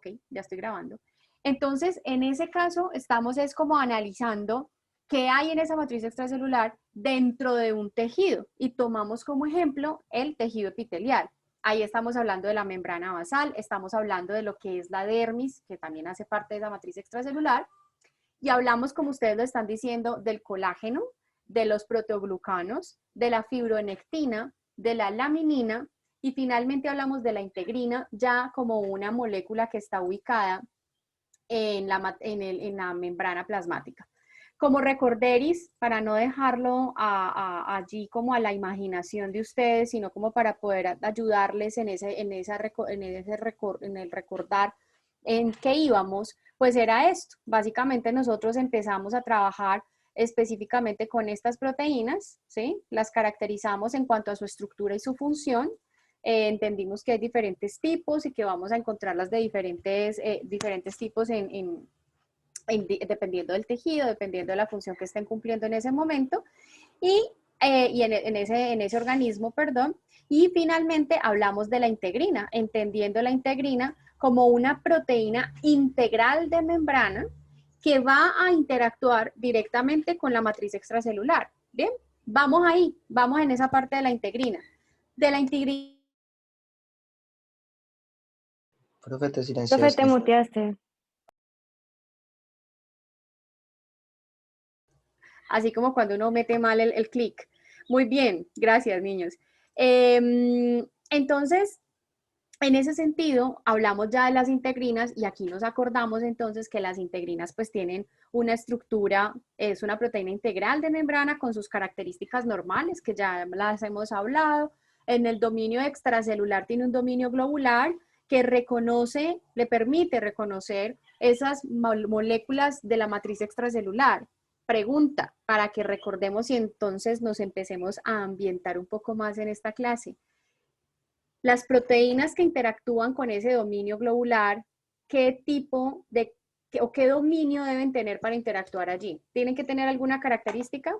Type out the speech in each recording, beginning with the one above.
Ok, ya estoy grabando. Entonces, en ese caso, estamos es como analizando qué hay en esa matriz extracelular dentro de un tejido y tomamos como ejemplo el tejido epitelial. Ahí estamos hablando de la membrana basal, estamos hablando de lo que es la dermis, que también hace parte de esa matriz extracelular, y hablamos, como ustedes lo están diciendo, del colágeno, de los proteoglucanos, de la fibronectina, de la laminina, y finalmente hablamos de la integrina, ya como una molécula que está ubicada en la membrana plasmática. Como recorderis, para no dejarlo allí como a la imaginación de ustedes, sino como para poder ayudarles en el recordar en qué íbamos, pues era esto. Básicamente nosotros empezamos a trabajar específicamente con estas proteínas, ¿sí? Las caracterizamos en cuanto a su estructura y su función. Entendimos que hay diferentes tipos y que vamos a encontrarlas de diferentes tipos dependiendo del tejido, dependiendo de la función que estén cumpliendo en ese momento y en ese organismo, perdón. Y finalmente hablamos de la integrina, entendiendo la integrina como una proteína integral de membrana que va a interactuar directamente con la matriz extracelular. Bien, vamos ahí, vamos en esa parte de la integrina. De la integrina. Profe, te Profe, te silenciaste. muteaste. Así como cuando uno mete mal el clic. Muy bien, gracias niños. Entonces, en ese sentido, hablamos ya de las integrinas y aquí nos acordamos entonces que las integrinas pues tienen una estructura, es una proteína integral de membrana con sus características normales que ya las hemos hablado. En el dominio extracelular tiene un dominio globular que reconoce, le permite reconocer esas moléculas de la matriz extracelular. Pregunta, para que recordemos y entonces nos empecemos a ambientar un poco más en esta clase. Las proteínas que interactúan con ese dominio globular, ¿qué tipo de o qué dominio deben tener para interactuar allí? ¿Tienen que tener alguna característica?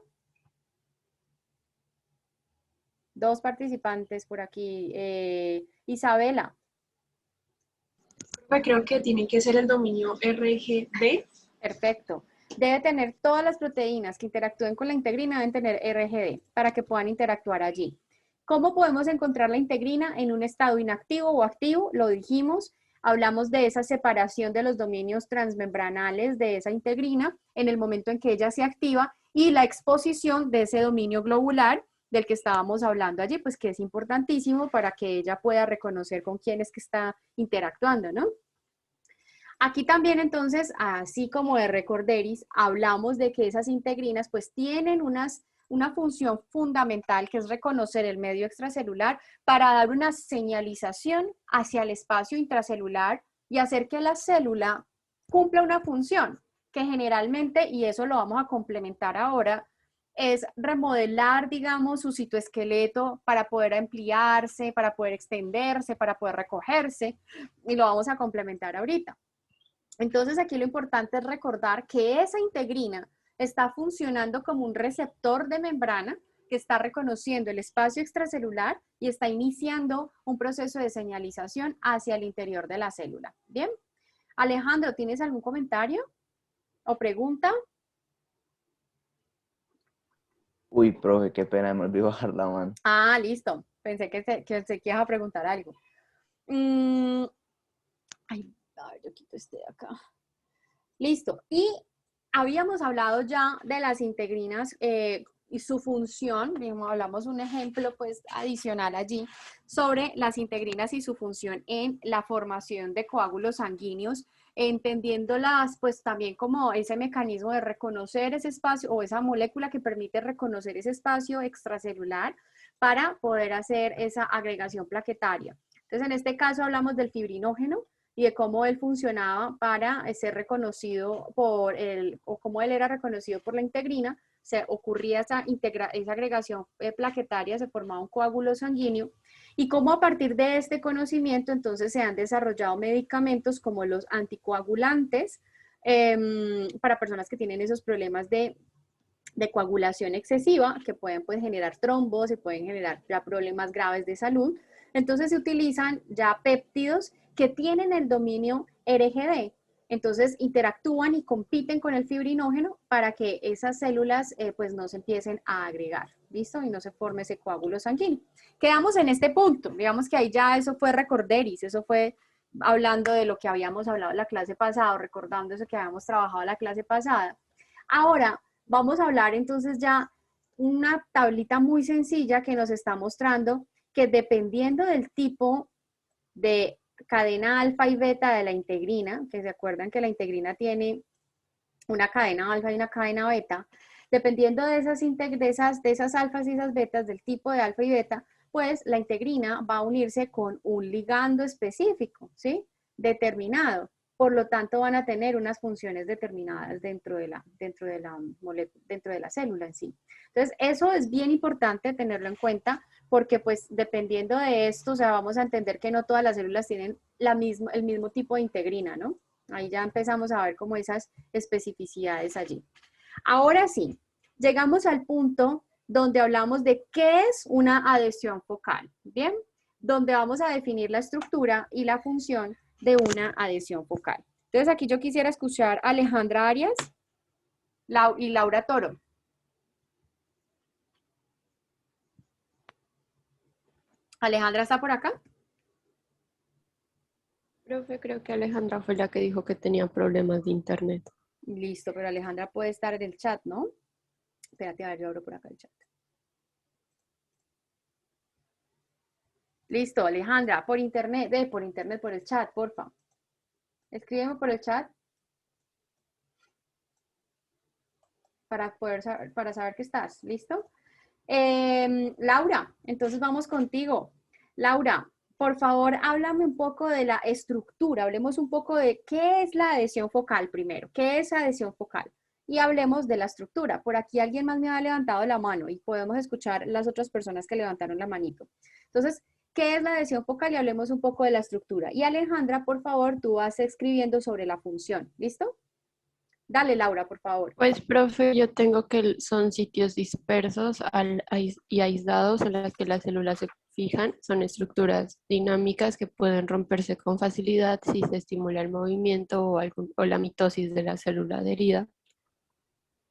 Dos participantes por aquí. Isabela. Creo que tiene que ser el dominio RGD. Perfecto. Debe tener todas las proteínas que interactúen con la integrina, deben tener RGD para que puedan interactuar allí. ¿Cómo podemos encontrar la integrina en un estado inactivo o activo? Lo dijimos, hablamos de esa separación de los dominios transmembranales de esa integrina en el momento en que ella se activa y la exposición de ese dominio globular del que estábamos hablando allí, pues que es importantísimo para que ella pueda reconocer con quién es que está interactuando, ¿no? Aquí también entonces, así como de recorderis, hablamos de que esas integrinas pues tienen una función fundamental que es reconocer el medio extracelular para dar una señalización hacia el espacio intracelular y hacer que la célula cumpla una función que generalmente, y eso lo vamos a complementar ahora, es remodelar, digamos, su citoesqueleto para poder ampliarse, para poder extenderse, para poder recogerse, y lo vamos a complementar ahorita. Entonces aquí lo importante es recordar que esa integrina está funcionando como un receptor de membrana que está reconociendo el espacio extracelular y está iniciando un proceso de señalización hacia el interior de la célula. ¿Bien? Alejandro, ¿tienes algún comentario o pregunta? Uy, profe, qué pena, me olvidó bajar la mano. Ah, listo. Pensé que ibas a preguntar algo. Ay, a ver, yo quito este de acá. Listo. Y habíamos hablado ya de las integrinas y su función, digamos, hablamos un ejemplo pues adicional allí sobre las integrinas y su función en la formación de coágulos sanguíneos, entendiéndolas pues también como ese mecanismo de reconocer ese espacio o esa molécula que permite reconocer ese espacio extracelular para poder hacer esa agregación plaquetaria. Entonces, en este caso hablamos del fibrinógeno, y de cómo él funcionaba para ser reconocido por él, o cómo él era reconocido por la integrina, se ocurría esa agregación plaquetaria, se formaba un coágulo sanguíneo, y cómo a partir de este conocimiento entonces se han desarrollado medicamentos como los anticoagulantes para personas que tienen esos problemas de coagulación excesiva que pueden pues, generar trombos y pueden generar ya problemas graves de salud. Entonces se utilizan ya péptidos que tienen el dominio RGD. Entonces interactúan y compiten con el fibrinógeno para que esas células pues no se empiecen a agregar, ¿listo? Y no se forme ese coágulo sanguíneo. Quedamos en este punto, digamos que ahí ya eso fue recorderis, eso fue hablando de lo que habíamos hablado en la clase pasada, recordando eso que habíamos trabajado en la clase pasada. Ahora vamos a hablar entonces ya una tablita muy sencilla que nos está mostrando que dependiendo del tipo de cadena alfa y beta de la integrina, que se acuerdan que la integrina tiene una cadena alfa y una cadena beta, dependiendo de esas alfas y esas betas, del tipo de alfa y beta, pues la integrina va a unirse con un ligando específico, ¿sí? Determinado. Por lo tanto, van a tener unas funciones determinadas dentro de la célula en sí. Entonces, eso es bien importante tenerlo en cuenta porque, pues, dependiendo de esto, o sea, vamos a entender que no todas las células tienen el mismo tipo de integrina, ¿no? Ahí ya empezamos a ver como esas especificidades allí. Ahora sí, llegamos al punto donde hablamos de qué es una adhesión focal, ¿bien? Donde vamos a definir la estructura y la función de una adhesión focal. Entonces aquí yo quisiera escuchar a Alejandra Arias y Laura Toro. ¿Alejandra está por acá? Profe, creo que Alejandra fue la que dijo que tenía problemas de internet. Listo, pero Alejandra puede estar en el chat, ¿no? Espérate, a ver, yo abro por acá el chat. Listo, Alejandra, por internet, por el chat, porfa. Escríbeme por el chat para saber que estás. ¿Listo? Laura, entonces vamos contigo. Laura, por favor, háblame un poco de la estructura. Hablemos un poco de qué es la adhesión focal primero. ¿Qué es adhesión focal? Y hablemos de la estructura. Por aquí alguien más me ha levantado la mano y podemos escuchar las otras personas que levantaron la manito. Entonces, ¿qué es la adhesión focal? Y hablemos un poco de la estructura. Y Alejandra, por favor, tú vas escribiendo sobre la función. ¿Listo? Dale, Laura, por favor. Pues, profe, yo tengo que son sitios dispersos y aislados en los que las células se fijan. Son estructuras dinámicas que pueden romperse con facilidad si se estimula el movimiento o la mitosis de la célula adherida.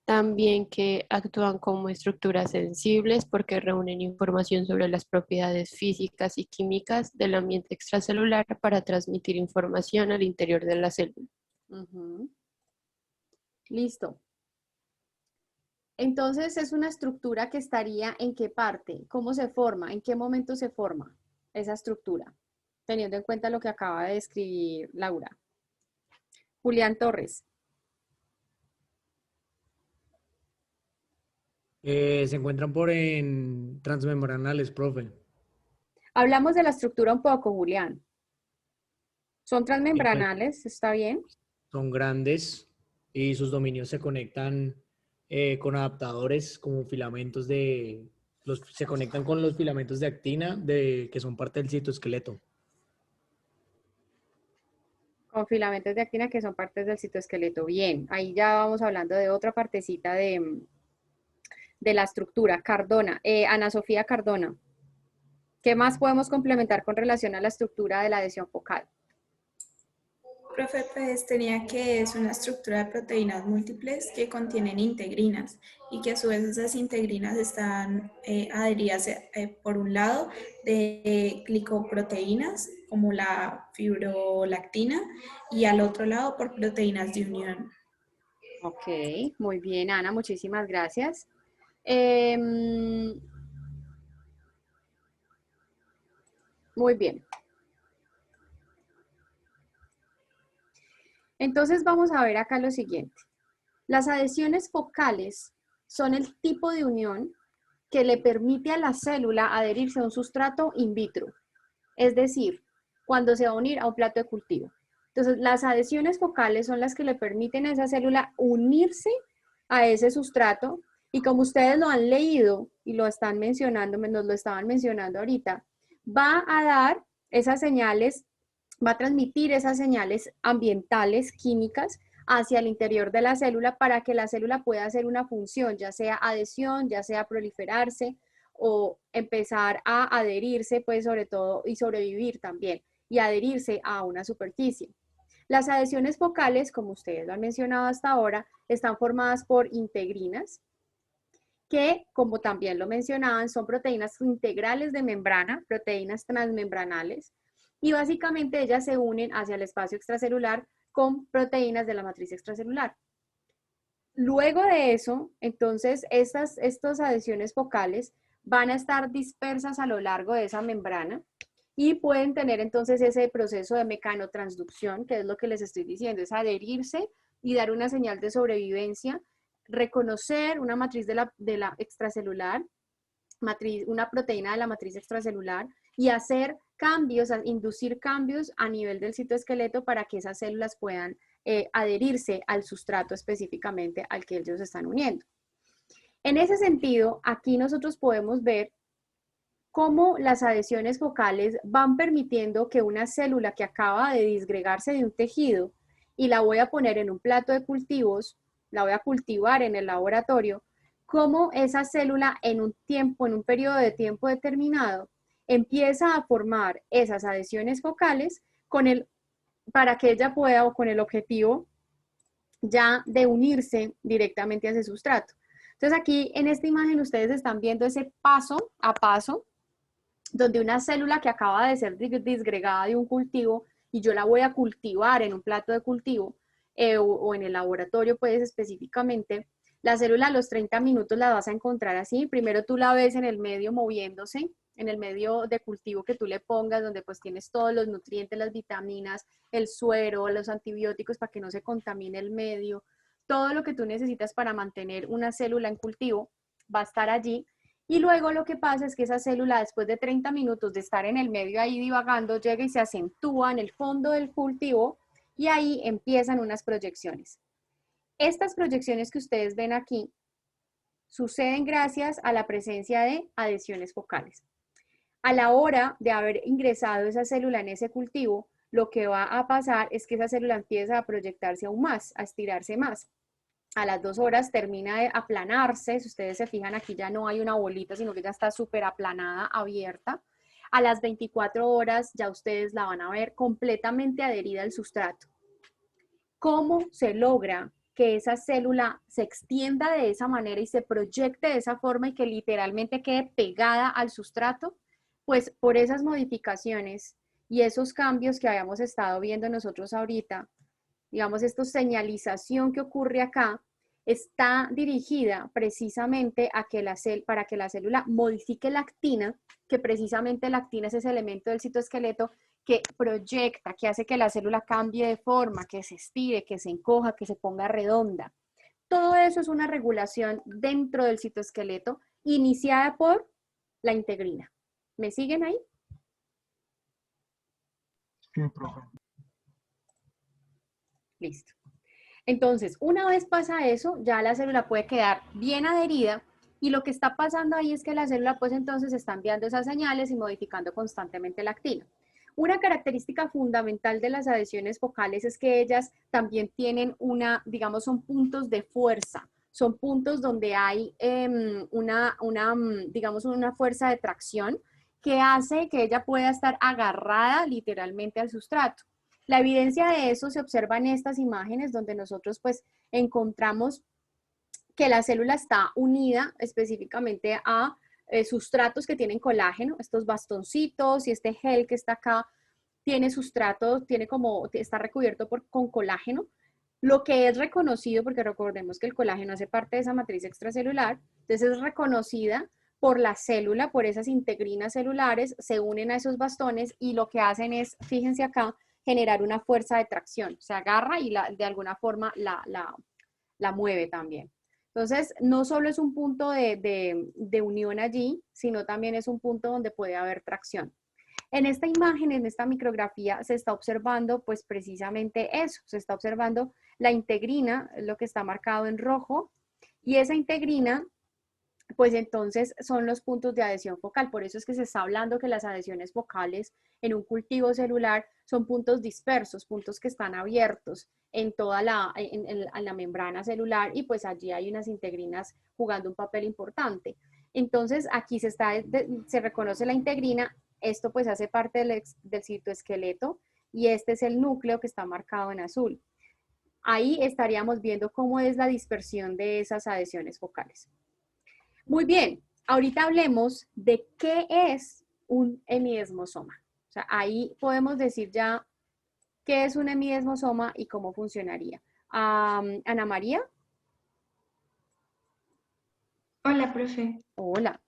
También que actúan como estructuras sensibles porque reúnen información sobre las propiedades físicas y químicas del ambiente extracelular para transmitir información al interior de la célula. Listo. Entonces, es una estructura que estaría en qué parte, cómo se forma, en qué momento se forma esa estructura, teniendo en cuenta lo que acaba de describir Laura. Julián Torres. Se encuentran en transmembranales, profe. Hablamos de la estructura un poco, Julián. Son Y pues, transmembranales, ¿está bien? son grandes y sus dominios se conectan con adaptadores como filamentos se conectan con los filamentos de actina que son parte del citoesqueleto. Con filamentos de actina que son partes del citoesqueleto. Bien, ahí ya vamos hablando de otra partecita de la estructura. Cardona, Ana Sofía Cardona. ¿Qué más podemos complementar con relación a la estructura de la adhesión focal? Profe, pues tenía que es una estructura de proteínas múltiples que contienen integrinas y que a su vez esas integrinas están adheridas por un lado de glicoproteínas como la fibrolactina y al otro lado por proteínas de unión. Ok, muy bien, Ana, muchísimas gracias. Muy bien. Entonces vamos a ver acá lo siguiente. Las adhesiones focales son el tipo de unión que le permite a la célula adherirse a un sustrato in vitro, es decir, cuando se va a unir a un plato de cultivo. Entonces, las adhesiones focales son las que le permiten a esa célula unirse a ese sustrato y como ustedes lo han leído y lo están mencionando, nos lo estaban mencionando ahorita, va a dar esas señales, va a transmitir esas señales ambientales, químicas, hacia el interior de la célula para que la célula pueda hacer una función, ya sea adhesión, ya sea proliferarse o empezar a adherirse, pues sobre todo, y sobrevivir también. y adherirse a una superficie. Las adhesiones focales, como ustedes lo han mencionado hasta ahora, están formadas por integrinas, que, como también lo mencionaban, son proteínas integrales de membrana, proteínas transmembranales, y básicamente ellas se unen hacia el espacio extracelular con proteínas de la matriz extracelular. Luego de eso, entonces, estas adhesiones focales van a estar dispersas a lo largo de esa membrana y pueden tener entonces ese proceso de mecanotransducción, que es lo que les estoy diciendo, es adherirse y dar una señal de sobrevivencia, reconocer una matriz de la extracelular, una proteína de la matriz extracelular, y hacer cambios, inducir cambios a nivel del citoesqueleto para que esas células puedan adherirse al sustrato específicamente al que ellos se están uniendo. En ese sentido, aquí nosotros podemos ver cómo las adhesiones focales van permitiendo que una célula que acaba de disgregarse de un tejido y la voy a poner en un plato de cultivos, la voy a cultivar en el laboratorio, cómo esa célula en un periodo de tiempo determinado empieza a formar esas adhesiones focales para que ella pueda, o con el objetivo ya de unirse directamente a ese sustrato. Entonces aquí en esta imagen ustedes están viendo ese paso a paso donde una célula que acaba de ser disgregada de un cultivo y yo la voy a cultivar en un plato de cultivo o en el laboratorio pues específicamente, la célula a los 30 minutos la vas a encontrar así. Primero tú la ves en el medio moviéndose, en el medio de cultivo que tú le pongas, donde pues tienes todos los nutrientes, las vitaminas, el suero, los antibióticos para que no se contamine el medio, todo lo que tú necesitas para mantener una célula en cultivo va a estar allí. Y luego lo que pasa es que esa célula, después de 30 minutos de estar en el medio ahí divagando, llega y se acentúa en el fondo del cultivo y ahí empiezan unas proyecciones. Estas proyecciones que ustedes ven aquí suceden gracias a la presencia de adhesiones focales. A la hora de haber ingresado esa célula en ese cultivo, lo que va a pasar es que esa célula empieza a proyectarse aún más, a estirarse más. A las 2 horas termina de aplanarse, si ustedes se fijan aquí ya no hay una bolita, sino que ya está súper aplanada, abierta. A las 24 horas ya ustedes la van a ver completamente adherida al sustrato. ¿Cómo se logra que esa célula se extienda de esa manera y se proyecte de esa forma y que literalmente quede pegada al sustrato? Pues por esas modificaciones y esos cambios que habíamos estado viendo nosotros ahorita, digamos, esta señalización que ocurre acá, está dirigida precisamente a que para que la célula modifique la actina, que precisamente la actina es ese elemento del citoesqueleto que proyecta, que hace que la célula cambie de forma, que se estire, que se encoja, que se ponga redonda. Todo eso es una regulación dentro del citoesqueleto iniciada por la integrina. ¿Me siguen ahí? Sí, profe. Listo. Entonces, una vez pasa eso, ya la célula puede quedar bien adherida y lo que está pasando ahí es que la célula pues entonces está enviando esas señales y modificando constantemente la actina. Una característica fundamental de las adhesiones focales es que ellas también tienen digamos, son puntos de fuerza, son puntos donde hay digamos, una fuerza de tracción que hace que ella pueda estar agarrada literalmente al sustrato. La evidencia de eso se observa en estas imágenes donde nosotros pues encontramos que la célula está unida específicamente a sustratos que tienen colágeno, estos bastoncitos y este gel que está acá tiene sustrato, está recubierto con colágeno, lo que es reconocido, porque recordemos que el colágeno hace parte de esa matriz extracelular, entonces es reconocida por la célula, por esas integrinas celulares, se unen a esos bastones y lo que hacen es, fíjense acá, generar una fuerza de tracción, se agarra y de alguna forma la mueve también. Entonces, no solo es un punto de unión allí, sino también es un punto donde puede haber tracción. En esta imagen, en esta micrografía, se está observando pues precisamente eso, se está observando la integrina, lo que está marcado en rojo, y esa integrina pues entonces son los puntos de adhesión focal. Por eso es que se está hablando que las adhesiones focales en un cultivo celular son puntos dispersos, puntos que están abiertos en toda la membrana celular y pues allí hay unas integrinas jugando un papel importante. Entonces aquí se reconoce la integrina Esto pues hace parte del citoesqueleto y este es el núcleo que está marcado en azul. Ahí estaríamos viendo cómo es la dispersión de esas adhesiones focales. Muy bien, ahorita hablemos de qué es un hemidesmosoma. O sea, ahí podemos decir ya qué es un hemidesmosoma y cómo funcionaría. Ana María. Hola, profe. Hola.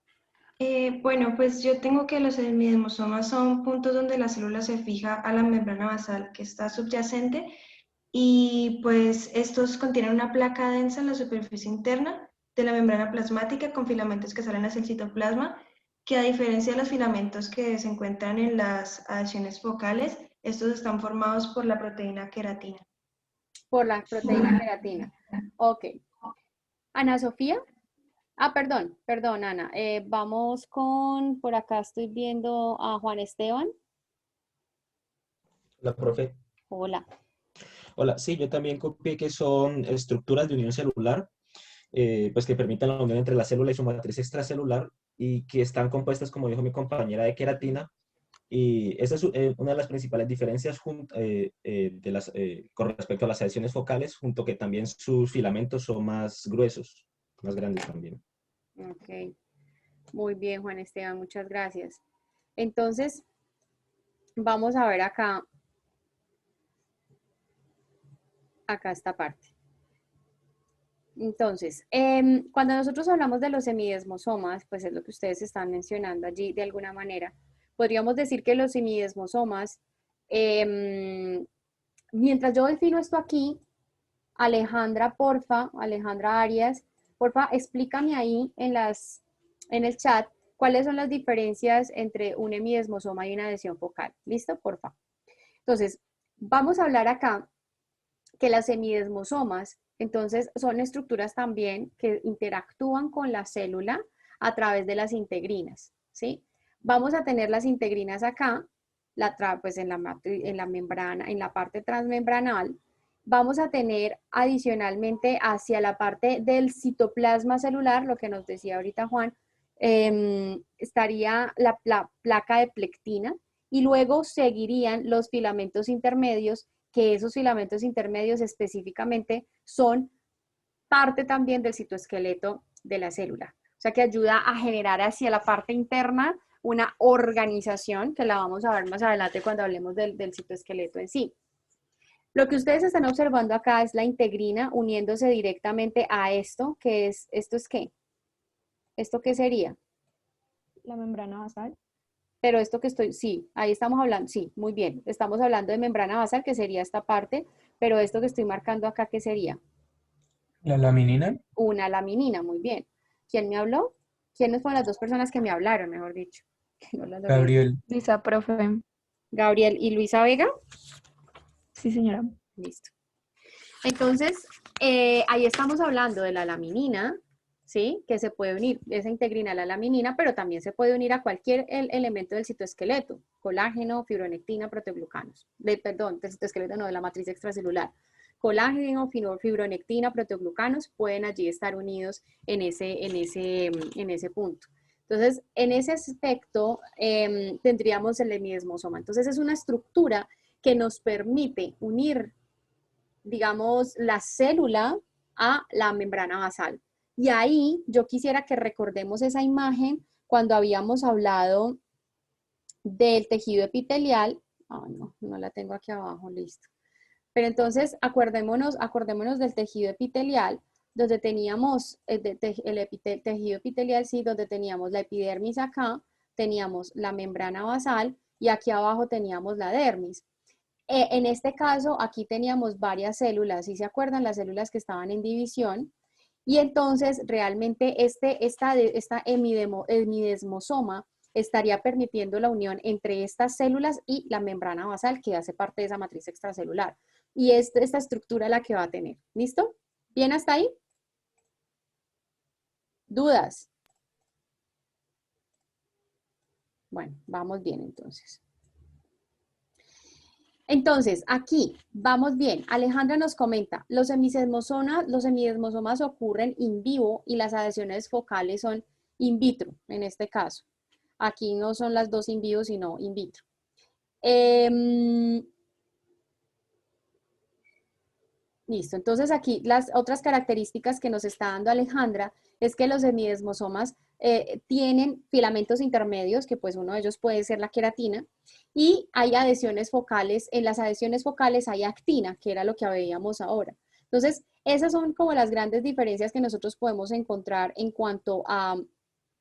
Bueno, pues yo tengo que los hemidesmosomas son puntos donde la célula se fija a la membrana basal que está subyacente y pues estos contienen una placa densa en la superficie interna de la membrana plasmática con filamentos que salen hacia el citoplasma, que a diferencia de los filamentos que se encuentran en las adhesiones focales, estos están formados por la proteína queratina. Por la proteína queratina. Ok. Ana Sofía. Perdón, Ana. Vamos con, por acá estoy viendo a Juan Esteban. Hola, profe. Hola. Hola, sí, yo también copié que son estructuras de unión celular, pues que permiten la unión entre la célula y su matriz extracelular y que están compuestas, como dijo mi compañera, de queratina. Y esa es una de las principales diferencias con respecto a las adhesiones focales, junto que también sus filamentos son más gruesos, más grandes también. Ok. Muy bien, Juan Esteban, muchas gracias. Entonces, vamos a ver acá esta parte. Entonces, cuando nosotros hablamos de los hemidesmosomas, pues es lo que ustedes están mencionando allí de alguna manera, podríamos decir que los hemidesmosomas, mientras yo defino esto aquí, Alejandra Arias, porfa, explícame ahí en el chat cuáles son las diferencias entre un hemidesmosoma y una adhesión focal. ¿Listo? Porfa. Entonces, vamos a hablar acá que las hemidesmosomas, entonces, son estructuras también que interactúan con la célula a través de las integrinas, ¿sí? Vamos a tener las integrinas acá, pues en la membrana, en la parte transmembranal. Vamos a tener adicionalmente hacia la parte del citoplasma celular, lo que nos decía ahorita Juan, estaría la placa de plectina y luego seguirían los filamentos intermedios, que esos filamentos intermedios específicamente son parte también del citoesqueleto de la célula. O sea que ayuda a generar hacia la parte interna una organización, que la vamos a ver más adelante cuando hablemos del citoesqueleto en sí. Lo que ustedes están observando acá es la integrina uniéndose directamente a esto, que es, ¿esto es qué? ¿Esto qué sería? La membrana basal. Pero esto que sí, ahí estamos hablando, sí, muy bien. Estamos hablando de membrana basal, que sería esta parte, pero esto que estoy marcando acá, ¿qué sería? ¿La laminina? Una laminina, muy bien. ¿Quién me habló? ¿Quiénes fueron las dos personas que me hablaron, mejor dicho? No las logré. Gabriel. Luisa, profe. Gabriel y Luisa Vega. Sí, señora. Listo. Entonces, ahí estamos hablando de la laminina, ¿sí? Que se puede unir, esa integrina a la laminina, pero también se puede unir a cualquier elemento del citoesqueleto, colágeno, fibronectina, proteoglucanos. Perdón, del citoesqueleto no, de la matriz extracelular. Colágeno, fibronectina, proteoglucanos pueden allí estar unidos en ese punto. Entonces, en ese aspecto tendríamos el hemidesmosoma. Entonces, es una estructura que nos permite unir, digamos, la célula a la membrana basal. Y ahí yo quisiera que recordemos esa imagen cuando habíamos hablado del tejido epitelial. No la tengo aquí abajo, listo. Pero entonces acordémonos del tejido epitelial, donde teníamos el tejido epitelial, sí, donde teníamos la epidermis acá, teníamos la membrana basal y aquí abajo teníamos la dermis. En este caso, aquí teníamos varias células, ¿sí se acuerdan? Las células que estaban en división. Y entonces, realmente, esta hemidesmosoma estaría permitiendo la unión entre estas células y la membrana basal, que hace parte de esa matriz extracelular. Y esta estructura la que va a tener. ¿Listo? ¿Bien hasta ahí? ¿Dudas? Bueno, vamos bien entonces. Entonces, aquí, vamos bien. Alejandra nos comenta, los hemidesmosomas ocurren in vivo y las adhesiones focales son in vitro, en este caso. Aquí no son las dos in vivo, sino in vitro. Listo, entonces aquí las otras características que nos está dando Alejandra es que los semidesmosomas tienen filamentos intermedios, que pues uno de ellos puede ser la queratina, y hay adhesiones focales. En las adhesiones focales hay actina, que era lo que veíamos ahora. Entonces, esas son como las grandes diferencias que nosotros podemos encontrar en cuanto a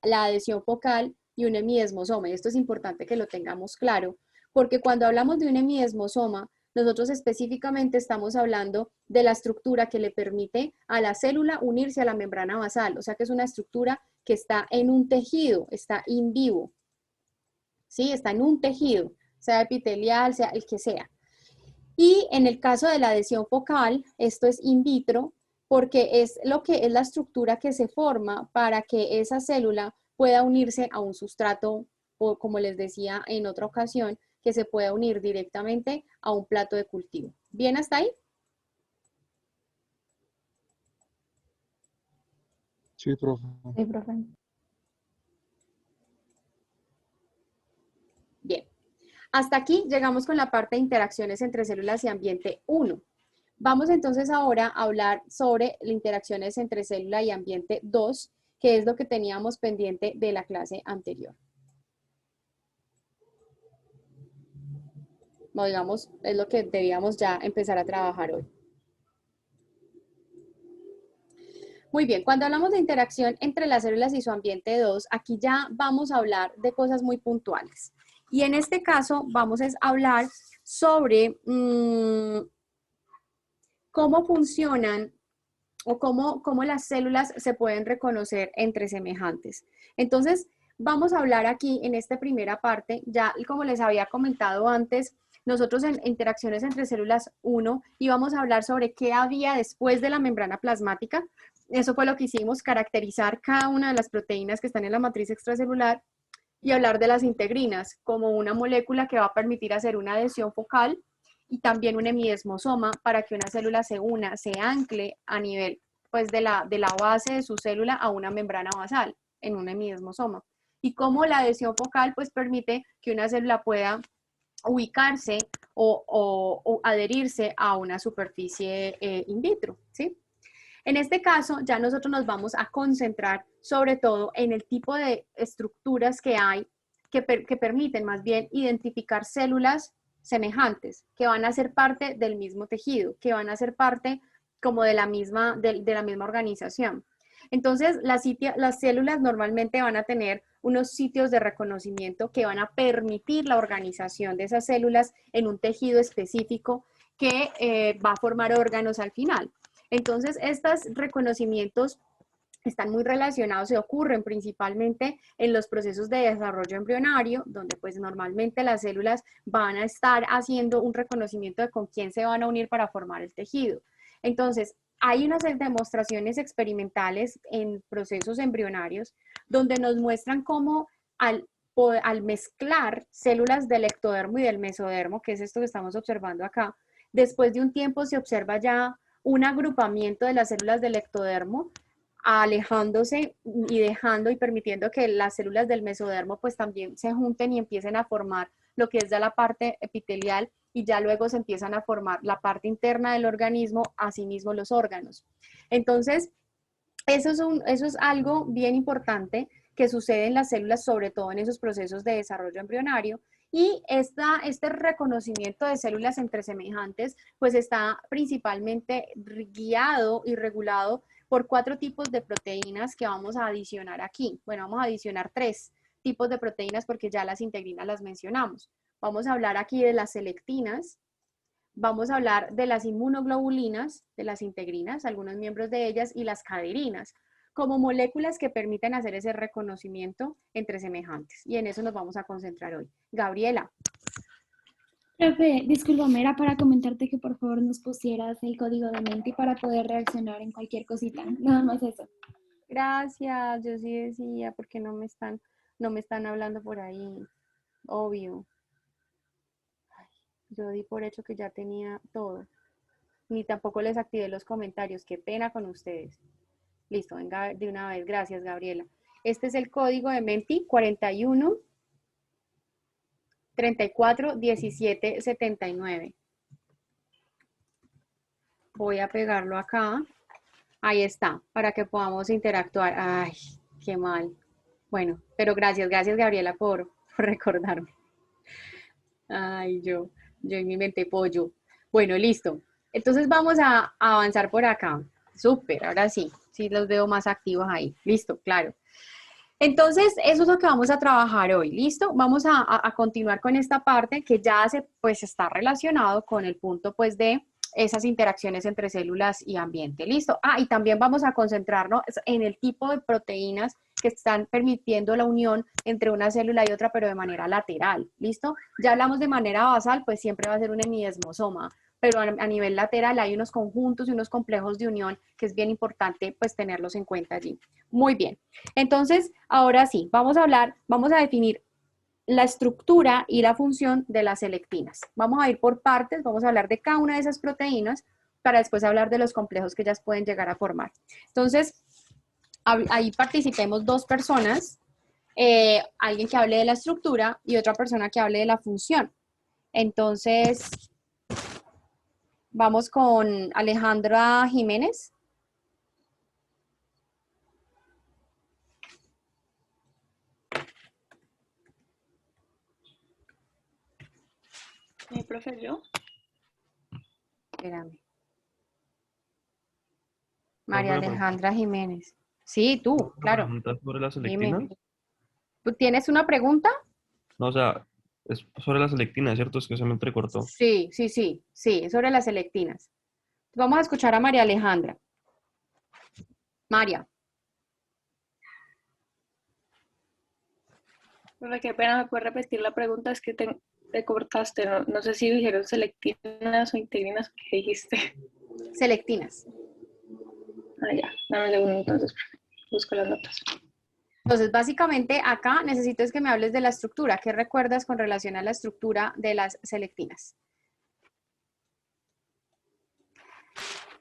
la adhesión focal y un hemidesmosoma. Y esto es importante que lo tengamos claro, porque cuando hablamos de un hemidesmosoma, nosotros específicamente estamos hablando de la estructura que le permite a la célula unirse a la membrana basal, o sea que es una estructura que está en un tejido, está in vivo, ¿sí? Está en un tejido, sea epitelial, sea el que sea. Y en el caso de la adhesión focal, esto es in vitro, porque es lo que es la estructura que se forma para que esa célula pueda unirse a un sustrato, o como les decía en otra ocasión, que se pueda unir directamente a un plato de cultivo. ¿Bien hasta ahí? Sí, profe. Sí, profe. Bien. Hasta aquí llegamos con la parte de interacciones entre células y ambiente 1. Vamos entonces ahora a hablar sobre las interacciones entre célula y ambiente 2, que es lo que teníamos pendiente de la clase anterior. O digamos, es lo que debíamos ya empezar a trabajar hoy. Muy bien, cuando hablamos de interacción entre las células y su ambiente 2, aquí ya vamos a hablar de cosas muy puntuales. Y en este caso vamos a hablar sobre cómo funcionan o cómo las células se pueden reconocer entre semejantes. Entonces, vamos a hablar aquí en esta primera parte, ya como les había comentado antes, nosotros en interacciones entre células 1 íbamos a hablar sobre qué había después de la membrana plasmática. Eso fue lo que hicimos, caracterizar cada una de las proteínas que están en la matriz extracelular y hablar de las integrinas como una molécula que va a permitir hacer una adhesión focal y también un hemidesmosoma para que una célula se una, se ancle a nivel pues, de la base de su célula a una membrana basal en un hemidesmosoma. Y cómo la adhesión focal pues, permite que una célula pueda ubicarse o adherirse a una superficie in vitro, ¿sí? En este caso, ya nosotros nos vamos a concentrar sobre todo en el tipo de estructuras que hay que permiten más bien identificar células semejantes, que van a ser parte del mismo tejido, que van a ser parte como de la misma organización. Entonces, las células normalmente van a tener unos sitios de reconocimiento que van a permitir la organización de esas células en un tejido específico que va a formar órganos al final. Entonces, estos reconocimientos están muy relacionados y ocurren principalmente en los procesos de desarrollo embrionario, donde pues normalmente las células van a estar haciendo un reconocimiento de con quién se van a unir para formar el tejido. Entonces, hay unas demostraciones experimentales en procesos embrionarios donde nos muestran cómo al mezclar células del ectodermo y del mesodermo, que es esto que estamos observando acá, después de un tiempo se observa ya un agrupamiento de las células del ectodermo alejándose y dejando y permitiendo que las células del mesodermo pues también se junten y empiecen a formar lo que es ya la parte epitelial y ya luego se empiezan a formar la parte interna del organismo, asimismo los órganos. Entonces, eso es algo bien importante que sucede en las células, sobre todo en esos procesos de desarrollo embrionario, y este reconocimiento de células entre semejantes, pues está principalmente guiado y regulado por 4 tipos de proteínas que vamos a adicionar aquí. Bueno, vamos a adicionar 3 tipos de proteínas porque ya las integrinas las mencionamos. Vamos a hablar aquí de las selectinas, vamos a hablar de las inmunoglobulinas, de las integrinas, algunos miembros de ellas, y las caderinas, como moléculas que permiten hacer ese reconocimiento entre semejantes. Y en eso nos vamos a concentrar hoy. Gabriela. Profe, discúlpame, era para comentarte que por favor nos pusieras el código de Menti para poder reaccionar en cualquier cosita. Nada más eso. Gracias, yo sí decía, porque no me están hablando por ahí. Obvio. Ay, yo di por hecho que ya tenía todo. Ni tampoco les activé los comentarios. Qué pena con ustedes. Listo, venga de una vez. Gracias, Gabriela. Este es el código de Menti 41 34 17 79. Voy a pegarlo acá. Ahí está, para que podamos interactuar. Ay, qué mal. Bueno, pero gracias Gabriela por recordarme. Ay, yo en mi mente pollo. Bueno, listo. Entonces vamos a avanzar por acá. Súper, ahora sí los veo más activos ahí. Listo, claro. Entonces, eso es lo que vamos a trabajar hoy, ¿listo? Vamos a continuar con esta parte que ya pues está relacionado con el punto, pues, de esas interacciones entre células y ambiente, ¿listo? Y también vamos a concentrarnos en el tipo de proteínas que están permitiendo la unión entre una célula y otra, pero de manera lateral, ¿listo? Ya hablamos de manera basal, pues siempre va a ser un hemidesmosoma, pero a nivel lateral hay unos conjuntos y unos complejos de unión que es bien importante, pues, tenerlos en cuenta allí. Muy bien. Entonces, ahora sí, vamos a definir la estructura y la función de las selectinas. Vamos a ir por partes, vamos a hablar de cada una de esas proteínas para después hablar de los complejos que ellas pueden llegar a formar. Entonces, ahí participemos 2 personas, alguien que hable de la estructura y otra persona que hable de la función. Entonces, vamos con Alejandra Jiménez. Profe, ¿yo? Espérame. María Alejandra Jiménez. Sí, tú, claro. ¿Preguntas sobre las Dime. selectinas? ¿Tú tienes una pregunta? No, o sea, es sobre las selectinas, ¿cierto? Es que se me entrecortó. Sí, sobre las selectinas. Vamos a escuchar a María Alejandra. María. Profe, qué pena, ¿me puedes repetir la pregunta? Es que te cortaste, no sé si dijeron selectivinas o integrinas, ¿qué dijiste? Selectinas. Ya, dame un segundo entonces, busco las notas. Entonces, básicamente, acá necesito es que me hables de la estructura. ¿Qué recuerdas con relación a la estructura de las selectinas?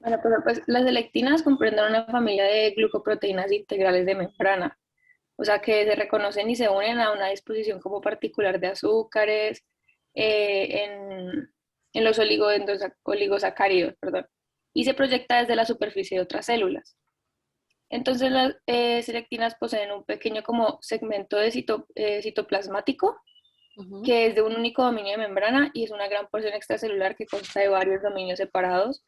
Bueno, pues las selectinas comprenden una familia de glucoproteínas integrales de membrana, o sea que se reconocen y se unen a una disposición como particular de azúcares en los oligosacáridos, y se proyecta desde la superficie de otras células. Entonces las selectinas poseen un pequeño como segmento de citoplasmático, que es de un único dominio de membrana y es una gran porción extracelular que consta de varios dominios separados,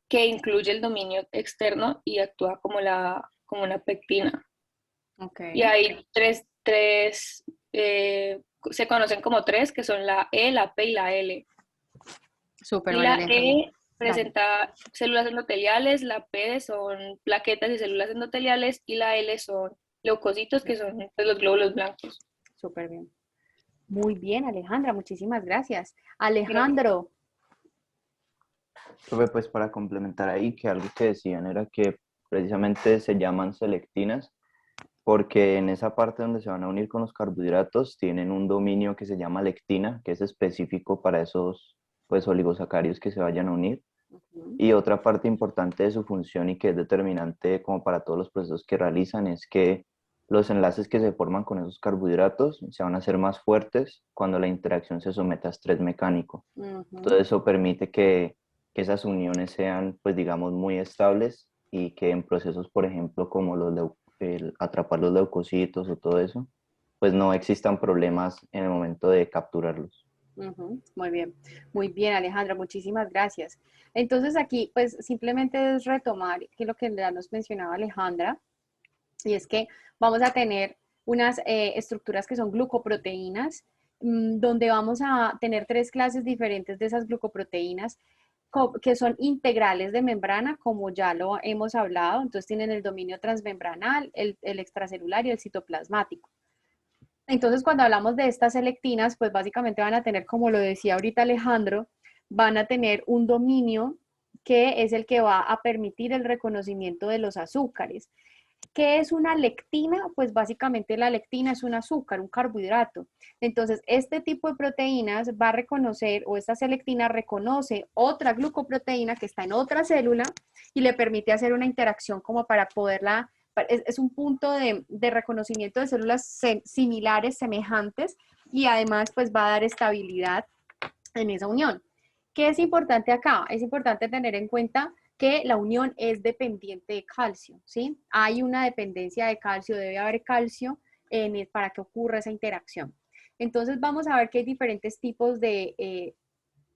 que incluye el dominio externo y actúa como una pectina. Okay. Y hay se conocen como 3, que son la E, la P y la L. Súper, y la E presenta células endoteliales, la P son plaquetas y células endoteliales, y la L son leucocitos, que son los glóbulos blancos. Súper bien. Muy bien, Alejandra, muchísimas gracias. Alejandro. Pues para complementar ahí, que algo que decían era que precisamente se llaman selectinas porque en esa parte donde se van a unir con los carbohidratos tienen un dominio que se llama lectina, que es específico para esos pues oligosacáridos que se vayan a unir. Y otra parte importante de su función y que es determinante como para todos los procesos que realizan es que los enlaces que se forman con esos carbohidratos se van a hacer más fuertes cuando la interacción se somete a estrés mecánico. Entonces eso permite que esas uniones sean, pues digamos, muy estables y que en procesos, por ejemplo, como el atrapar los leucocitos o todo eso, pues no existan problemas en el momento de capturarlos. Muy bien, Alejandra, muchísimas gracias. Entonces aquí, pues simplemente es retomar que lo que ya nos mencionaba Alejandra, y es que vamos a tener unas estructuras que son glucoproteínas, donde vamos a tener 3 clases diferentes de esas glucoproteínas, que son integrales de membrana, como ya lo hemos hablado. Entonces tienen el dominio transmembranal, el extracelular y el citoplasmático. Entonces cuando hablamos de estas selectinas, pues básicamente van a tener, como lo decía ahorita Alejandro, van a tener un dominio que es el que va a permitir el reconocimiento de los azúcares. ¿Qué es una lectina? Pues básicamente la lectina es un azúcar, un carbohidrato. Entonces, este tipo de proteínas va a reconocer, o esta selectina reconoce otra glucoproteína que está en otra célula y le permite hacer una interacción como para poderla, es un punto de reconocimiento de células similares, semejantes, y además pues va a dar estabilidad en esa unión. ¿Qué es importante acá? Es importante tener en cuenta que la unión es dependiente de calcio, ¿sí? Hay una dependencia de calcio, debe haber calcio para que ocurra esa interacción. Entonces vamos a ver que hay diferentes tipos de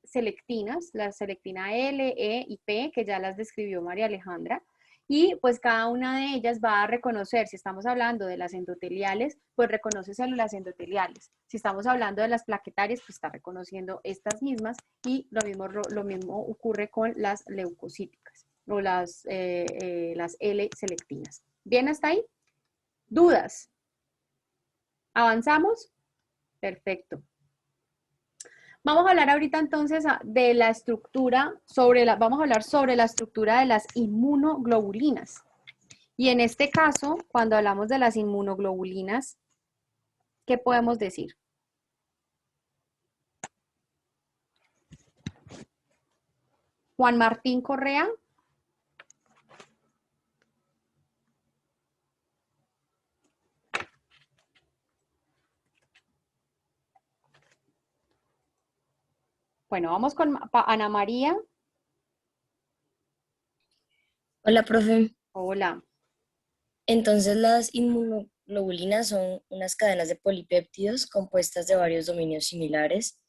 selectinas, la selectina L, E y P, que ya las describió María Alejandra, y pues cada una de ellas va a reconocer, si estamos hablando de las endoteliales, pues reconoce células endoteliales. Si estamos hablando de las plaquetarias, pues está reconociendo estas mismas, y lo mismo ocurre con las leucocíticas o las L-selectinas. ¿Bien hasta ahí? ¿Dudas? ¿Avanzamos? Perfecto. Vamos a hablar ahorita entonces de la estructura, vamos a hablar sobre la estructura de las inmunoglobulinas. Y en este caso, cuando hablamos de las inmunoglobulinas, ¿qué podemos decir? Juan Martín Correa. Bueno, vamos con Ana María. Hola, profe. Hola. Entonces, las inmunoglobulinas son unas cadenas de polipéptidos compuestas de varios dominios similares,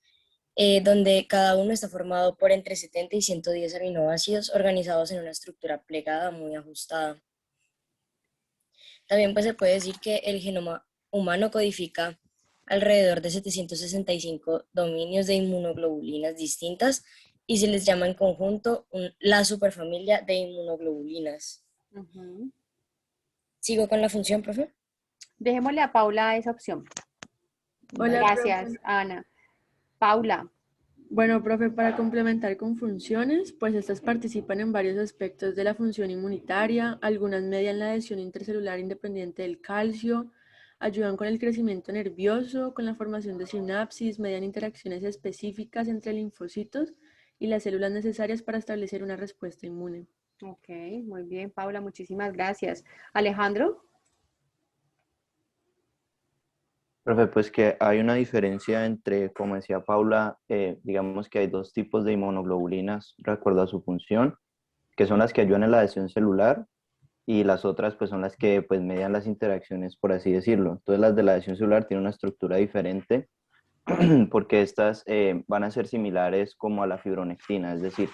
donde cada uno está formado por entre 70 y 110 aminoácidos organizados en una estructura plegada muy ajustada. También pues, se puede decir que el genoma humano codifica alrededor de 765 dominios de inmunoglobulinas distintas y se les llama en conjunto la superfamilia de inmunoglobulinas. ¿Sigo con la función, profe? Dejémosle a Paula esa opción. Hola, gracias, profe. Ana. Paula. Bueno, profe, para complementar con funciones, pues estas participan en varios aspectos de la función inmunitaria, algunas median la adhesión intercelular independiente del calcio, ayudan con el crecimiento nervioso, con la formación de sinapsis, median interacciones específicas entre linfocitos y las células necesarias para establecer una respuesta inmune. Ok, muy bien, Paula, muchísimas gracias. Alejandro. Profe, pues que hay una diferencia entre, como decía Paula, digamos que hay dos tipos de inmunoglobulinas de acuerdo a su función, que son las que ayudan en la adhesión celular, y las otras pues son las que pues median las interacciones, por así decirlo. Entonces las de la adhesión celular tienen una estructura diferente porque estas van a ser similares como a la fibronectina, es decir,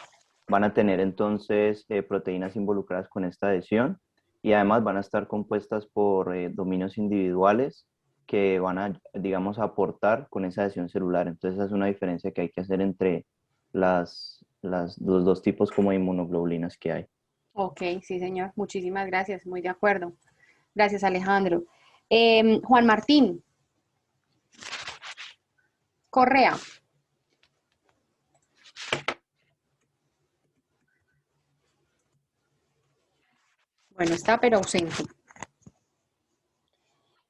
van a tener entonces proteínas involucradas con esta adhesión, y además van a estar compuestas por dominios individuales que van a, digamos, aportar con esa adhesión celular. Entonces esa es una diferencia que hay que hacer entre los dos tipos como de inmunoglobulinas que hay. Ok, sí, señor. Muchísimas gracias. Muy de acuerdo. Gracias, Alejandro. Juan Martín Correa. Bueno, está pero ausente.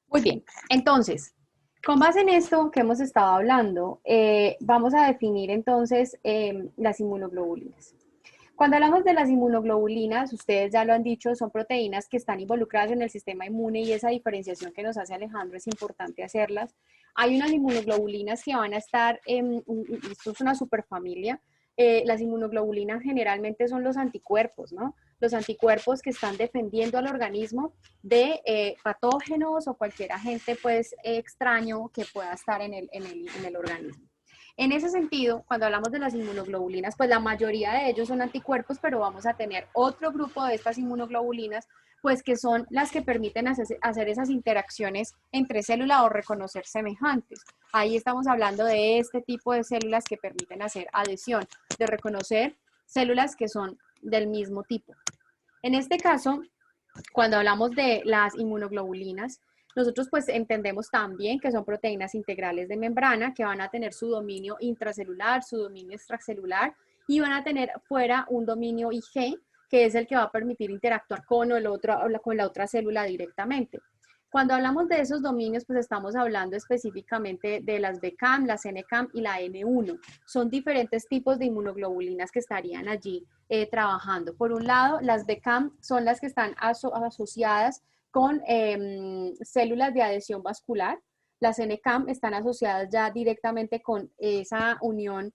Muy bien. Entonces, con base en esto que hemos estado hablando, vamos a definir entonces las inmunoglobulinas. Cuando hablamos de las inmunoglobulinas, ustedes ya lo han dicho, son proteínas que están involucradas en el sistema inmune, y esa diferenciación que nos hace Alejandro es importante hacerlas. Hay unas inmunoglobulinas que van a estar, esto es una superfamilia. Las inmunoglobulinas generalmente son los anticuerpos, ¿no? Los anticuerpos que están defendiendo al organismo de patógenos o cualquier agente pues extraño que pueda estar en el organismo. En ese sentido, cuando hablamos de las inmunoglobulinas, pues la mayoría de ellos son anticuerpos, pero vamos a tener otro grupo de estas inmunoglobulinas, pues que son las que permiten hacer esas interacciones entre células o reconocer semejantes. Ahí estamos hablando de este tipo de células que permiten hacer adhesión, de reconocer células que son del mismo tipo. En este caso, cuando hablamos de las inmunoglobulinas, nosotros pues entendemos también que son proteínas integrales de membrana que van a tener su dominio intracelular, su dominio extracelular, y van a tener fuera un dominio IG, que es el que va a permitir interactuar con la otra célula directamente. Cuando hablamos de esos dominios, pues estamos hablando específicamente de las BCAM, las NCAM y la N1. Son diferentes tipos de inmunoglobulinas que estarían allí trabajando. Por un lado, las BCAM son las que están asociadas con células de adhesión vascular. Las NCAM están asociadas ya directamente con esa unión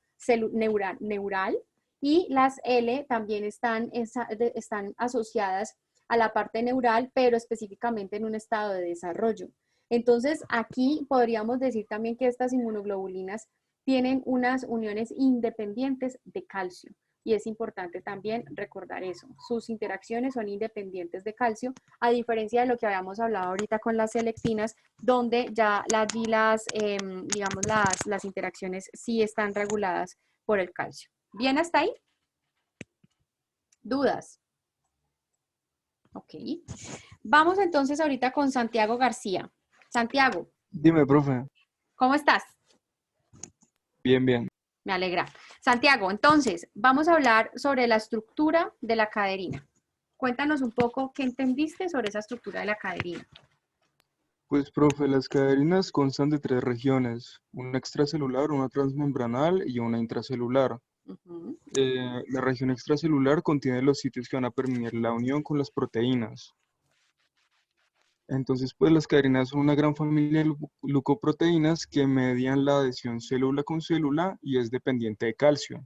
neural y las L también están asociadas a la parte neural, pero específicamente en un estado de desarrollo. Entonces, aquí podríamos decir también que estas inmunoglobulinas tienen unas uniones independientes de calcio. Y es importante también recordar eso. Sus interacciones son independientes de calcio, a diferencia de lo que habíamos hablado ahorita con las selectinas, donde ya digamos, las interacciones sí están reguladas por el calcio. ¿Bien hasta ahí? ¿Dudas? Ok. Vamos entonces ahorita con Santiago García. Santiago. Dime, profe. ¿Cómo estás? Bien, bien. Me alegra. Santiago, entonces, vamos a hablar sobre la estructura de la caderina. Cuéntanos un poco qué entendiste sobre esa estructura de la caderina. Pues, profe, las caderinas constan de 3 regiones, una extracelular, una transmembranal y una intracelular. La región extracelular contiene los sitios que van a permitir la unión con las proteínas. Entonces, pues las caderinas son una gran familia de glucoproteínas que median la adhesión célula con célula y es dependiente de calcio.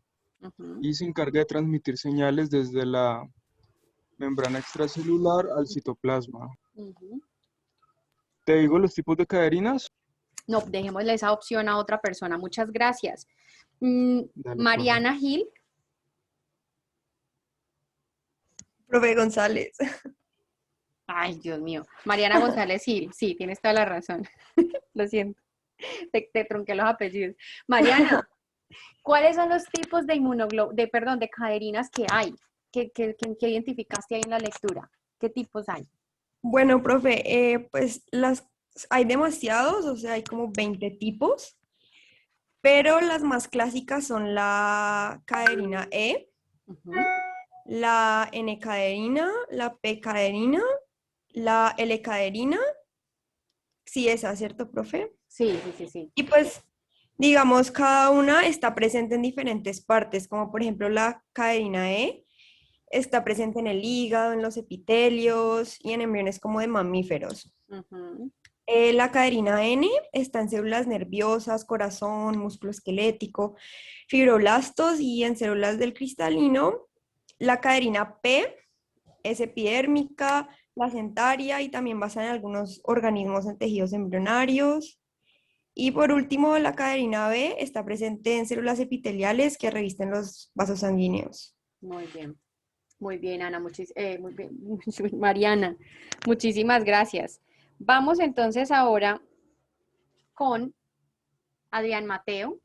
Y se encarga de transmitir señales desde la membrana extracelular al citoplasma. ¿Te digo los tipos de caderinas? No, dejémosle esa opción a otra persona. Muchas gracias. Dale, Mariana Gil. Profe González. Ay, Dios mío. Mariana González Gil. Sí, tienes toda la razón. Lo siento. Te tronqué los apellidos. Mariana, ¿cuáles son los tipos de de caderinas que hay? ¿Qué identificaste ahí en la lectura? ¿Qué tipos hay? Bueno, profe, pues hay demasiados, o sea, hay como 20 tipos, pero las más clásicas son la caderina E, la N-caderina, la P-caderina, la L-caderina. Sí, esa, ¿cierto, profe? Sí. Y pues, digamos, cada una está presente en diferentes partes, como por ejemplo la caderina E está presente en el hígado, en los epitelios y en embriones como de mamíferos. La caderina N está en células nerviosas, corazón, músculo esquelético, fibroblastos y en células del cristalino. La caderina P es epidérmica, placentaria y también basada en algunos organismos en tejidos embrionarios. Y por último, la caderina B está presente en células epiteliales que revisten los vasos sanguíneos. Muy bien, Ana. Mariana, muchísimas gracias. Vamos entonces ahora con Adrián Mateo.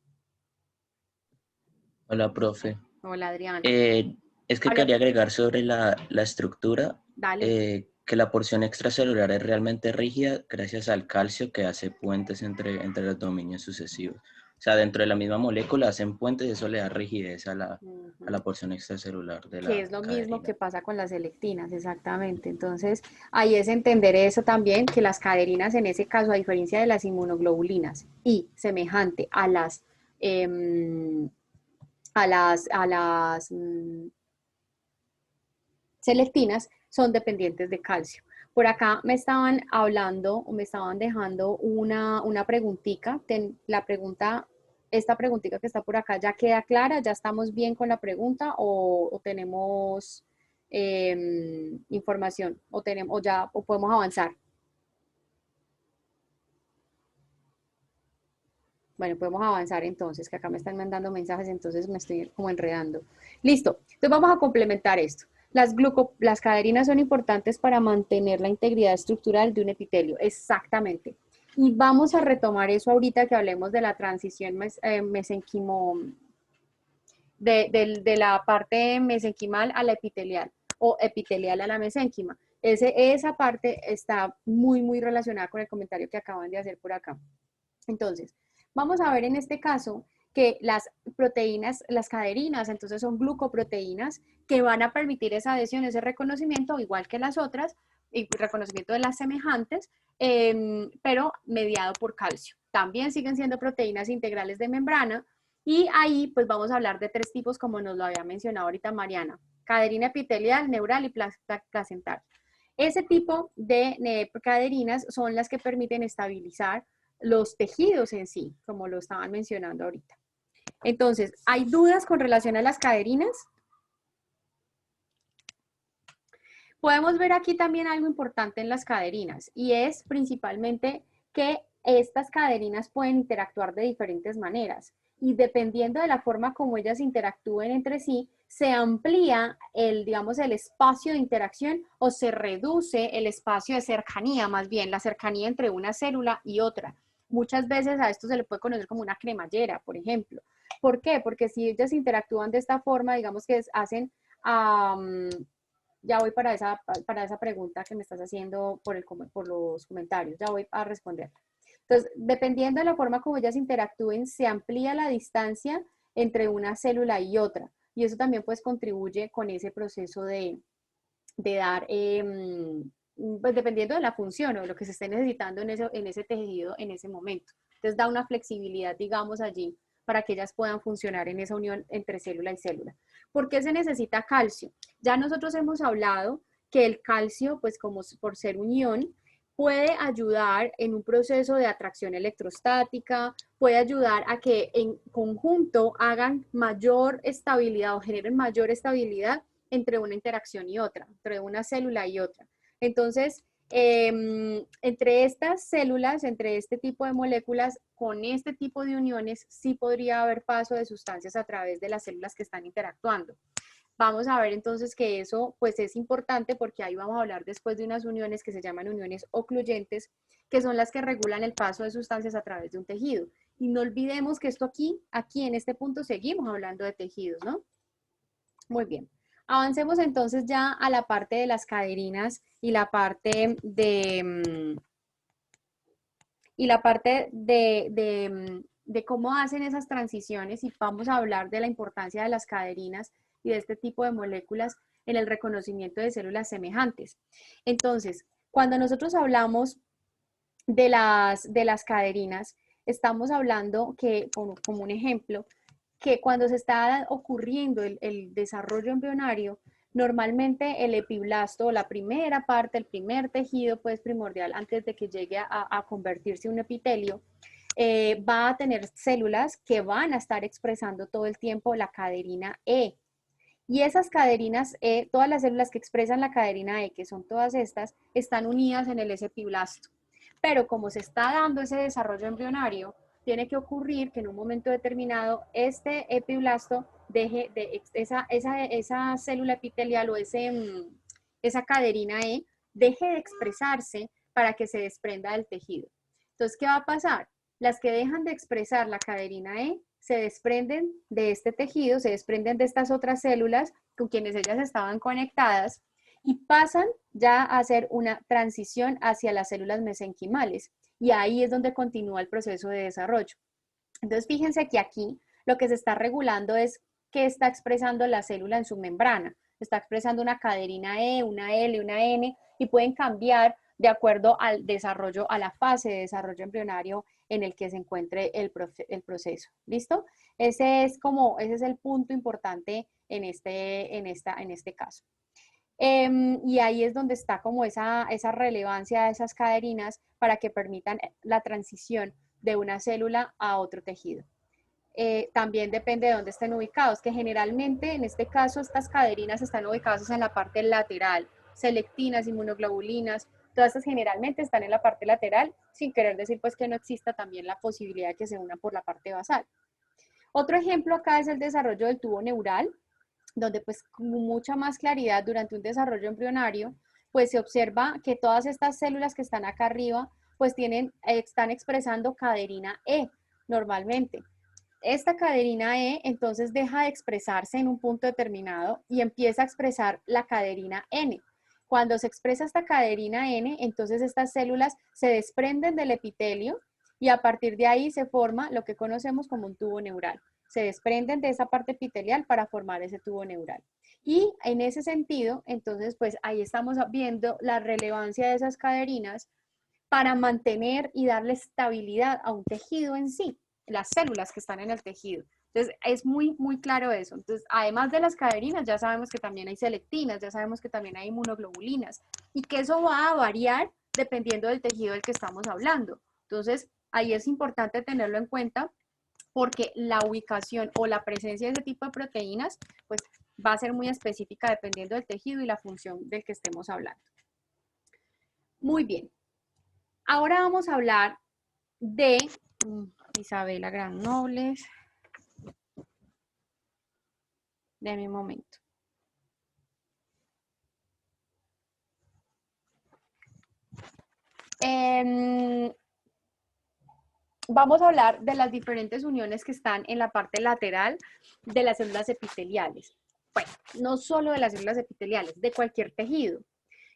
Hola, profe. Hola, Adrián. Es que quería agregar sobre la estructura, que la porción extracelular es realmente rígida gracias al calcio que hace puentes entre los dominios sucesivos. O sea, dentro de la misma molécula hacen puentes y eso le da rigidez a la porción extracelular de la Que es lo caderina. mismo que pasa con las selectinas, exactamente. Entonces, ahí es entender eso también, que las caderinas en ese caso, a diferencia de las inmunoglobulinas y semejante a las selectinas, son dependientes de calcio. Por acá me estaban hablando o me estaban dejando una preguntita. Esta preguntita que está por acá, ¿ya queda clara? ¿Ya estamos bien con la pregunta o tenemos información? ¿O podemos avanzar? Bueno, podemos avanzar entonces, que acá me están mandando mensajes, entonces me estoy como enredando. Listo, entonces vamos a complementar esto. Las caderinas son importantes para mantener la integridad estructural de un epitelio, exactamente. Y vamos a retomar eso ahorita que hablemos de la transición mesenquimo, de la parte mesenquimal a la epitelial o epitelial a la mesénquima. Esa parte está muy relacionada con el comentario que acaban de hacer por acá. Entonces, vamos a ver en este caso que las proteínas, las caderinas, entonces son glucoproteínas que van a permitir esa adhesión, ese reconocimiento, igual que las otras, y reconocimiento de las semejantes, pero mediado por calcio. También siguen siendo proteínas integrales de membrana, y ahí pues vamos a hablar de 3 tipos, como nos lo había mencionado ahorita Mariana: caderina epitelial, neural y placentaria. Ese tipo de caderinas son las que permiten estabilizar los tejidos en sí, como lo estaban mencionando ahorita. Entonces, ¿hay dudas con relación a las caderinas? Podemos ver aquí también algo importante en las caderinas, y es principalmente que estas caderinas pueden interactuar de diferentes maneras, y dependiendo de la forma como ellas interactúen entre sí, se amplía digamos, el espacio de interacción o se reduce el espacio de cercanía, más bien la cercanía entre una célula y otra. Muchas veces a esto se le puede conocer como una cremallera, por ejemplo. ¿Por qué? Porque si ellas interactúan de esta forma, digamos que hacen... ya voy para esa pregunta que me estás haciendo por los comentarios, ya voy a responder. Entonces, dependiendo de la forma como ellas interactúen, se amplía la distancia entre una célula y otra. Y eso también pues contribuye con ese proceso de dar, pues dependiendo de la función o lo que se esté necesitando en ese tejido en ese momento. Entonces da una flexibilidad, digamos, allí para que ellas puedan funcionar en esa unión entre célula y célula. ¿Por qué se necesita calcio? Ya nosotros hemos hablado que el calcio, pues como por ser unión, puede ayudar en un proceso de atracción electrostática, puede ayudar a que en conjunto hagan mayor estabilidad o generen mayor estabilidad entre una interacción y otra, entre una célula y otra. Entonces, entre estas células, entre este tipo de moléculas, con este tipo de uniones, sí podría haber paso de sustancias a través de las células que están interactuando. Vamos a ver entonces que eso pues es importante porque ahí vamos a hablar después de unas uniones que se llaman uniones ocluyentes, que son las que regulan el paso de sustancias a través de un tejido. Y no olvidemos que esto aquí en este punto seguimos hablando de tejidos, ¿no? Muy bien. Avancemos entonces ya a la parte de las caderinas y la parte de cómo hacen esas transiciones, y vamos a hablar de la importancia de las caderinas y de este tipo de moléculas en el reconocimiento de células semejantes. Entonces, cuando nosotros hablamos de las caderinas, estamos hablando que, como un ejemplo, que cuando se está ocurriendo el desarrollo embrionario, normalmente el epiblasto, o la primera parte, el primer tejido pues primordial antes de que llegue a convertirse en un epitelio, va a tener células que van a estar expresando todo el tiempo la caderina E. Y esas caderinas E, todas las células que expresan la caderina E, que son todas estas, están unidas en el epiblasto. Pero como se está dando ese desarrollo embrionario, tiene que ocurrir que en un momento determinado este epiblasto deje de, esa célula epitelial o esa caderina E deje de expresarse para que se desprenda del tejido. Entonces, ¿qué va a pasar? Las que dejan de expresar la caderina E se desprenden de este tejido, se desprenden de estas otras células con quienes ellas estaban conectadas y pasan ya a hacer una transición hacia las células mesenquimales. Y ahí es donde continúa el proceso de desarrollo. Entonces, fíjense que aquí lo que se está regulando es qué está expresando la célula en su membrana. Está expresando una caderina E, una L, una N, y pueden cambiar de acuerdo al desarrollo, a la fase de desarrollo embrionario en el que se encuentre el proceso. ¿Listo? Ese es el punto importante en este caso. Y ahí es donde está como esa relevancia de esas caderinas para que permitan la transición de una célula a otro tejido. También depende de dónde estén ubicados, que generalmente en este caso estas caderinas están ubicadas en la parte lateral, selectinas, inmunoglobulinas, todas estas generalmente están en la parte lateral, sin querer decir pues que no exista también la posibilidad de que se unan por la parte basal. Otro ejemplo acá es el desarrollo del tubo neural, donde pues con mucha más claridad durante un desarrollo embrionario, pues se observa que todas estas células que están acá arriba, pues están expresando caderina E normalmente. Esta caderina E entonces deja de expresarse en un punto determinado y empieza a expresar la caderina N. Cuando se expresa esta caderina N, entonces estas células se desprenden del epitelio y a partir de ahí se forma lo que conocemos como un tubo neural. Se desprenden de esa parte epitelial para formar ese tubo neural. Y en ese sentido, entonces, pues ahí estamos viendo la relevancia de esas caderinas para mantener y darle estabilidad a un tejido en sí, las células que están en el tejido. Entonces, es muy, muy claro eso. Entonces, además de las caderinas, ya sabemos que también hay selectinas, ya sabemos que también hay inmunoglobulinas y que eso va a variar dependiendo del tejido del que estamos hablando. Entonces, Ahí es importante tenerlo en cuenta porque la ubicación o la presencia de ese tipo de proteínas pues va a ser muy específica dependiendo del tejido y la función del que estemos hablando. Muy bien. Ahora vamos a hablar de Isabela Granobles. Deme un momento. Vamos a hablar de las diferentes uniones que están en la parte lateral de las células epiteliales. Bueno, no solo de las células epiteliales, de cualquier tejido.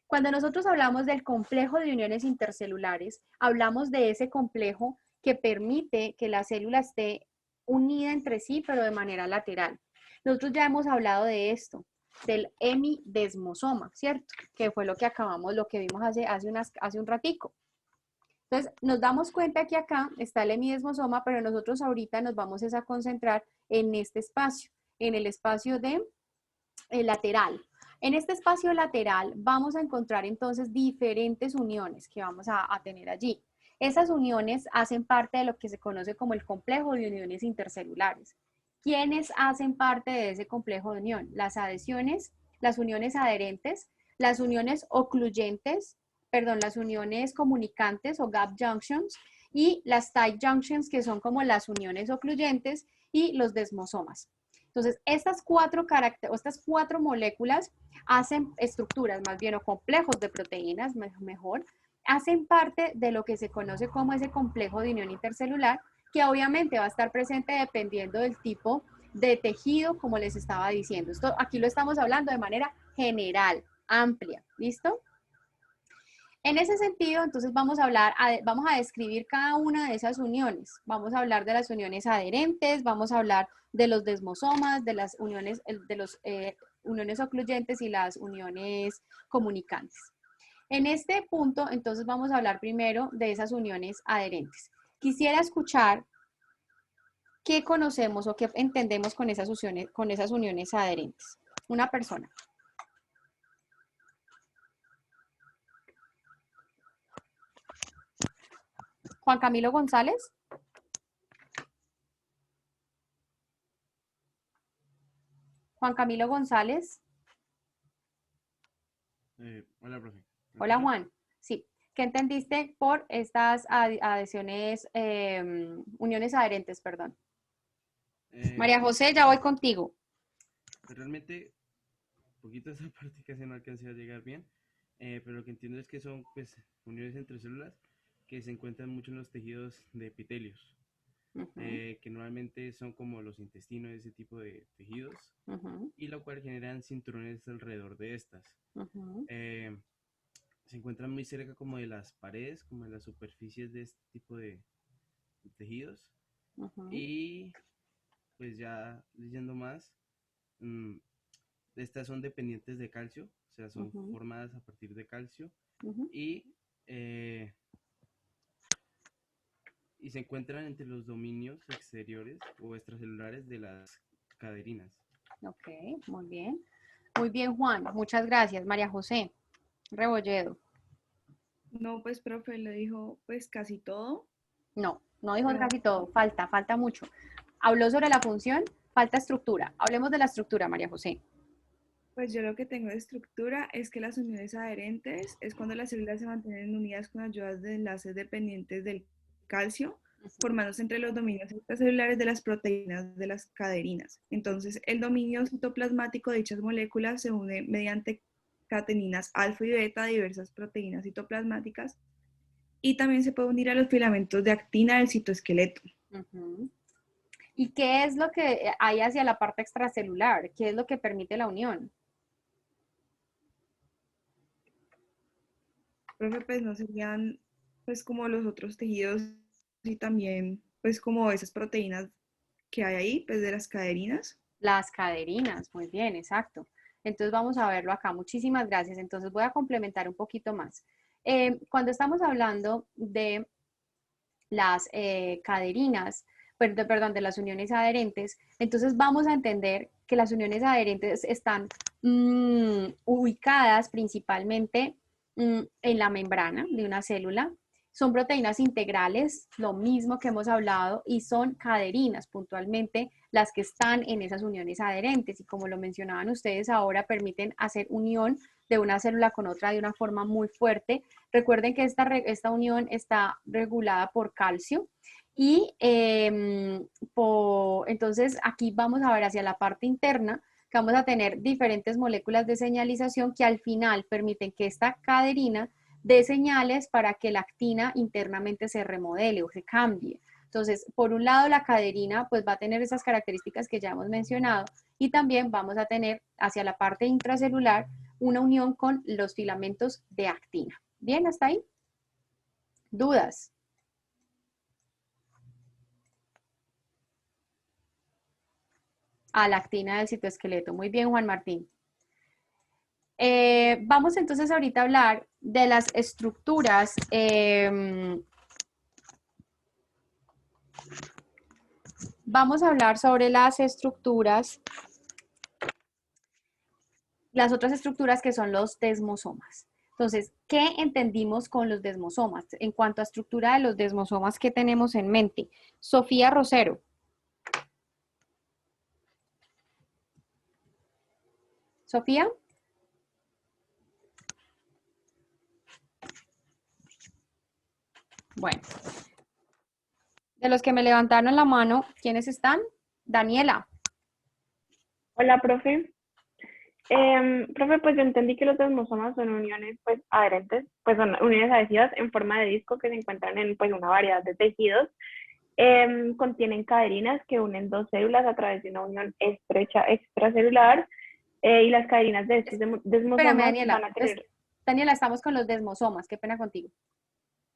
Cuando nosotros hablamos del complejo de uniones intercelulares, hablamos de ese complejo que permite que la célula esté unida entre sí, pero de manera lateral. Nosotros ya hemos hablado de esto, del hemidesmosoma, ¿cierto? Que fue lo que acabamos, lo que vimos hace un ratico. Entonces, nos damos cuenta que acá está el hemidesmosoma, pero nosotros ahorita nos vamos a concentrar en este espacio, en el espacio de lateral. En este espacio lateral vamos a encontrar entonces diferentes uniones que vamos a tener allí. Esas uniones hacen parte de lo que se conoce como el complejo de uniones intercelulares. ¿Quiénes hacen parte de ese complejo de unión? Las adhesiones, las uniones adherentes, las uniones ocluyentes, perdón, las uniones comunicantes o gap junctions y las tight junctions que son como las uniones ocluyentes y los desmosomas. Entonces, estas cuatro moléculas hacen estructuras, más bien, o complejos de proteínas, mejor, hacen parte de lo que se conoce como ese complejo de unión intercelular, que obviamente va a estar presente dependiendo del tipo de tejido, como les estaba diciendo. Esto aquí lo estamos hablando de manera general, amplia, ¿listo? En ese sentido, entonces vamos a describir cada una de esas uniones. Vamos a hablar de las uniones adherentes, vamos a hablar de los desmosomas, de las uniones, uniones ocluyentes y las uniones comunicantes. En este punto, entonces vamos a hablar primero de esas uniones adherentes. Quisiera escuchar qué conocemos o qué entendemos con esas uniones adherentes. Una persona. Juan Camilo González. Juan Camilo González. Hola, profe. Hola, Juan. Sí. ¿Qué entendiste por estas adhesiones, uniones adherentes, perdón? María José, ya voy contigo. Realmente, poquito esa parte casi no alcancé a llegar bien, pero lo que entiendo es que son pues uniones entre células que se encuentran mucho en los tejidos de epitelios, que normalmente son como los intestinos, ese tipo de tejidos, y lo cual generan cinturones alrededor de estas. Se encuentran muy cerca como de las paredes, como de las superficies de este tipo de tejidos, y pues ya leyendo más, estas son dependientes de calcio, o sea, son formadas a partir de calcio, y se encuentran entre los dominios exteriores o extracelulares de las caderinas. Ok, muy bien. Muy bien, Juan. Muchas gracias. María José Rebolledo. No, pues, profe, le dijo pues casi todo. No, no dijo casi todo. Falta mucho. Habló sobre la función, falta estructura. Hablemos de la estructura, María José. Pues yo lo que tengo de estructura es que las uniones adherentes es cuando las células se mantienen unidas con ayuda de enlaces dependientes del calcio, formándose entre los dominios extracelulares de las proteínas de las caderinas. Entonces, el dominio citoplasmático de dichas moléculas se une mediante cateninas alfa y beta de diversas proteínas citoplasmáticas y también se puede unir a los filamentos de actina del citoesqueleto. ¿Y qué es lo que hay hacia la parte extracelular? ¿Qué es lo que permite la unión? Profe, pues no serían pues como los otros tejidos y también pues como esas proteínas que hay ahí, pues de las caderinas. Las caderinas, muy bien, exacto. Entonces vamos a verlo acá. Muchísimas gracias. Entonces voy a complementar un poquito más. Cuando estamos hablando de las caderinas, perdón, de las uniones adherentes, entonces vamos a entender que las uniones adherentes están ubicadas principalmente en la membrana de una célula Son proteínas integrales, lo mismo que hemos hablado, y son caderinas, puntualmente las que están en esas uniones adherentes. Y como lo mencionaban ustedes ahora, permiten hacer unión de una célula con otra de una forma muy fuerte. Recuerden que esta unión está regulada por calcio. Y entonces aquí vamos a ver hacia la parte interna, que vamos a tener diferentes moléculas de señalización que al final permiten que esta caderina dé señales para que la actina internamente se remodele o se cambie. Entonces, por un lado, la caderina pues va a tener esas características que ya hemos mencionado, y también vamos a tener hacia la parte intracelular una unión con los filamentos de actina. ¿Bien? ¿Hasta ahí? ¿Dudas? A la actina del citoesqueleto. Muy bien, Juan Martín. Vamos entonces ahorita a hablar de las estructuras vamos a hablar sobre las estructuras, las otras estructuras que son los desmosomas. Entonces, ¿qué entendimos con los desmosomas? En cuanto a estructura de los desmosomas, ¿qué tenemos en mente? Sofía Rosero. ¿Sofía? Bueno, de los que me levantaron la mano, ¿quiénes están? Daniela. Hola, profe. Profe, pues yo entendí que los desmosomas son uniones pues adherentes, pues son uniones adhesivas en forma de disco que se encuentran en pues una variedad de tejidos. Contienen caderinas que unen dos células a través de una unión estrecha extracelular, y las caderinas de estos desmosomas Espérame, Daniela, van a tener... Daniela, estamos con los desmosomas, qué pena contigo.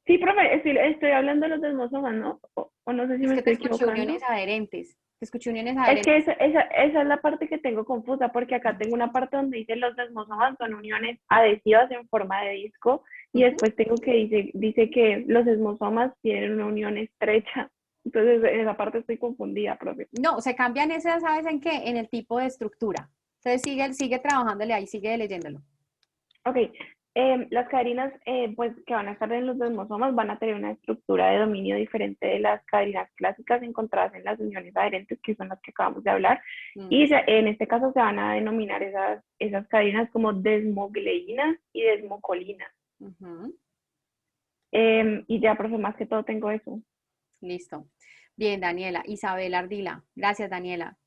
Sí, profe, estoy hablando de los desmosomas, ¿no? O no sé si me estoy equivocando. Uniones adherentes. Te escuché uniones Es adherentes. que esa es la parte que tengo confusa, porque acá tengo una parte donde dice los desmosomas son uniones adhesivas en forma de disco, y después tengo que dice que los desmosomas tienen una unión estrecha. Entonces, en esa parte estoy confundida, profe. No, se cambian esas, ¿sabes en qué? En el tipo de estructura. Entonces sigue trabajándole ahí, sigue leyéndolo. Ok. Las caderinas pues, que van a estar en los desmosomas van a tener una estructura de dominio diferente de las caderinas clásicas encontradas en las uniones adherentes, que son las que acabamos de hablar. Y en este caso se van a denominar esas caderinas como desmogleínas y desmocolinas. Y ya, profe, más que todo tengo eso. Listo. Bien, Daniela. Isabel Ardila. Gracias, Daniela.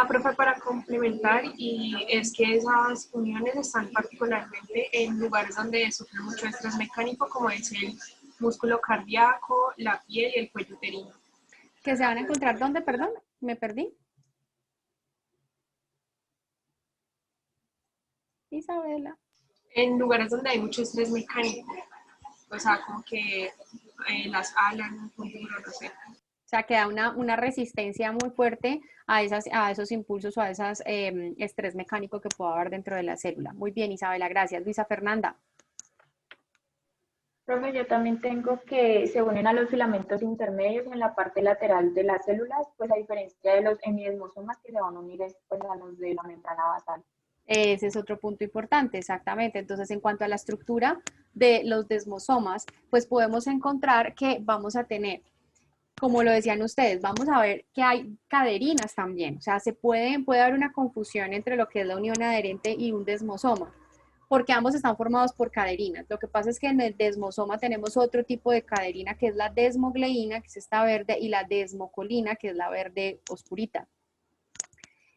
Profe, para complementar, y es que esas uniones están particularmente en lugares donde sufre mucho estrés mecánico, como es el músculo cardíaco, la piel y el cuello uterino. ¿Que se van a encontrar dónde, perdón? ¿Me perdí? Isabela. En lugares donde hay mucho estrés mecánico, o sea, como que las alas, no sé. O sea, que da una resistencia muy fuerte a esos impulsos o a esos estrés mecánico que pueda haber dentro de la célula. Muy bien, Isabela, gracias. Luisa Fernanda. Profe, yo también tengo que se unen a los filamentos intermedios en la parte lateral de las células, pues a diferencia de los hemidesmosomas que se van a unir pues, a los de la membrana basal. Ese es otro punto importante, exactamente. Entonces, en cuanto a la estructura de los desmosomas, pues podemos encontrar que vamos a tener, como lo decían ustedes, vamos a ver que hay caderinas también. O sea, puede haber una confusión entre lo que es la unión adherente y un desmosoma, porque ambos están formados por caderinas. Lo que pasa es que en el desmosoma tenemos otro tipo de caderina, que es la desmogleína, que es esta verde, y la desmocolina, que es la verde oscurita.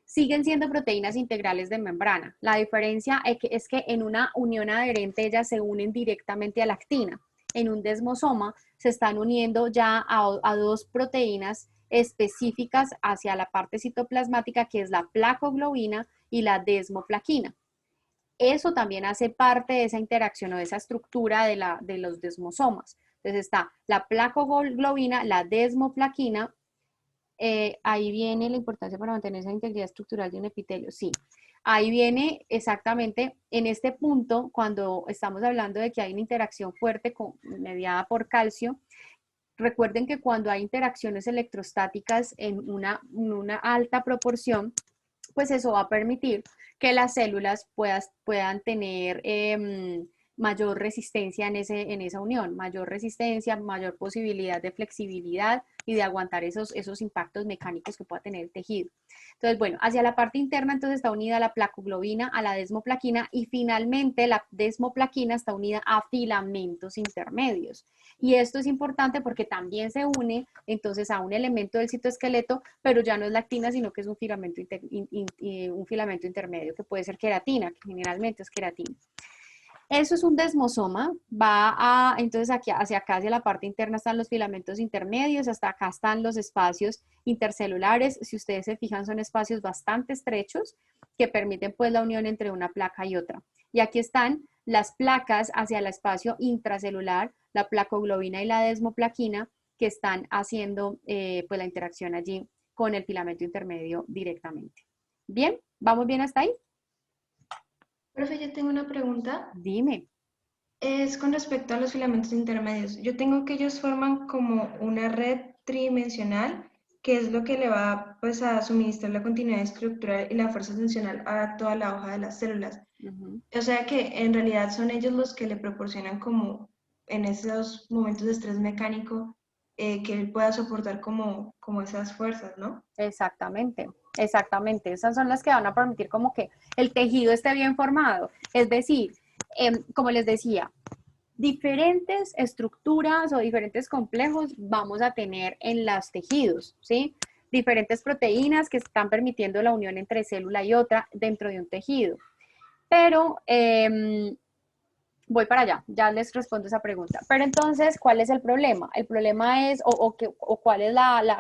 Siguen siendo proteínas integrales de membrana. La diferencia es que en una unión adherente ellas se unen directamente a la actina. En un desmosoma se están uniendo ya a dos proteínas específicas hacia la parte citoplasmática, que es la placoglobina y la desmoplaquina. Eso también hace parte de esa interacción o de esa estructura de los desmosomas. Entonces está la placoglobina, la desmoplaquina. Ahí viene la importancia para mantener esa integridad estructural de un epitelio. Sí, ahí viene exactamente en este punto, cuando estamos hablando de que hay una interacción fuerte mediada por calcio. Recuerden que cuando hay interacciones electrostáticas en una alta proporción, pues eso va a permitir que las células puedan tener mayor resistencia en esa unión, mayor resistencia, mayor posibilidad de flexibilidad y de aguantar esos impactos mecánicos que pueda tener el tejido. Entonces, bueno, hacia la parte interna entonces está unida la placoglobina a la desmoplaquina y finalmente la desmoplaquina está unida a filamentos intermedios. Y esto es importante porque también se une entonces a un elemento del citoesqueleto, pero ya no es la actina, sino que es un filamento intermedio, que puede ser queratina, que generalmente es queratina. Eso es un desmosoma, entonces aquí, hacia acá, hacia la parte interna están los filamentos intermedios, hasta acá están los espacios intercelulares. Si ustedes se fijan, son espacios bastante estrechos que permiten pues la unión entre una placa y otra. Y aquí están las placas hacia el espacio intracelular, la placoglobina y la desmoplaquina, que están haciendo pues la interacción allí con el filamento intermedio directamente. Bien, ¿vamos bien hasta ahí? Profe, yo tengo una pregunta. Dime. Es con respecto a los filamentos intermedios. Yo tengo que ellos forman como una red tridimensional, que es lo que le va pues, a suministrar la continuidad estructural y la fuerza tensional a toda la hoja de las células. O sea que en realidad son ellos los que le proporcionan como en esos momentos de estrés mecánico que él pueda soportar como esas fuerzas, ¿no? Exactamente, exactamente. Esas son las que van a permitir como que el tejido esté bien formado. Es decir, como les decía, diferentes estructuras o diferentes complejos vamos a tener en los tejidos, ¿sí? Diferentes proteínas que están permitiendo la unión entre célula y otra dentro de un tejido. Pero voy para allá, ya les respondo esa pregunta. Pero entonces, ¿cuál es el problema? El problema es, o cuál es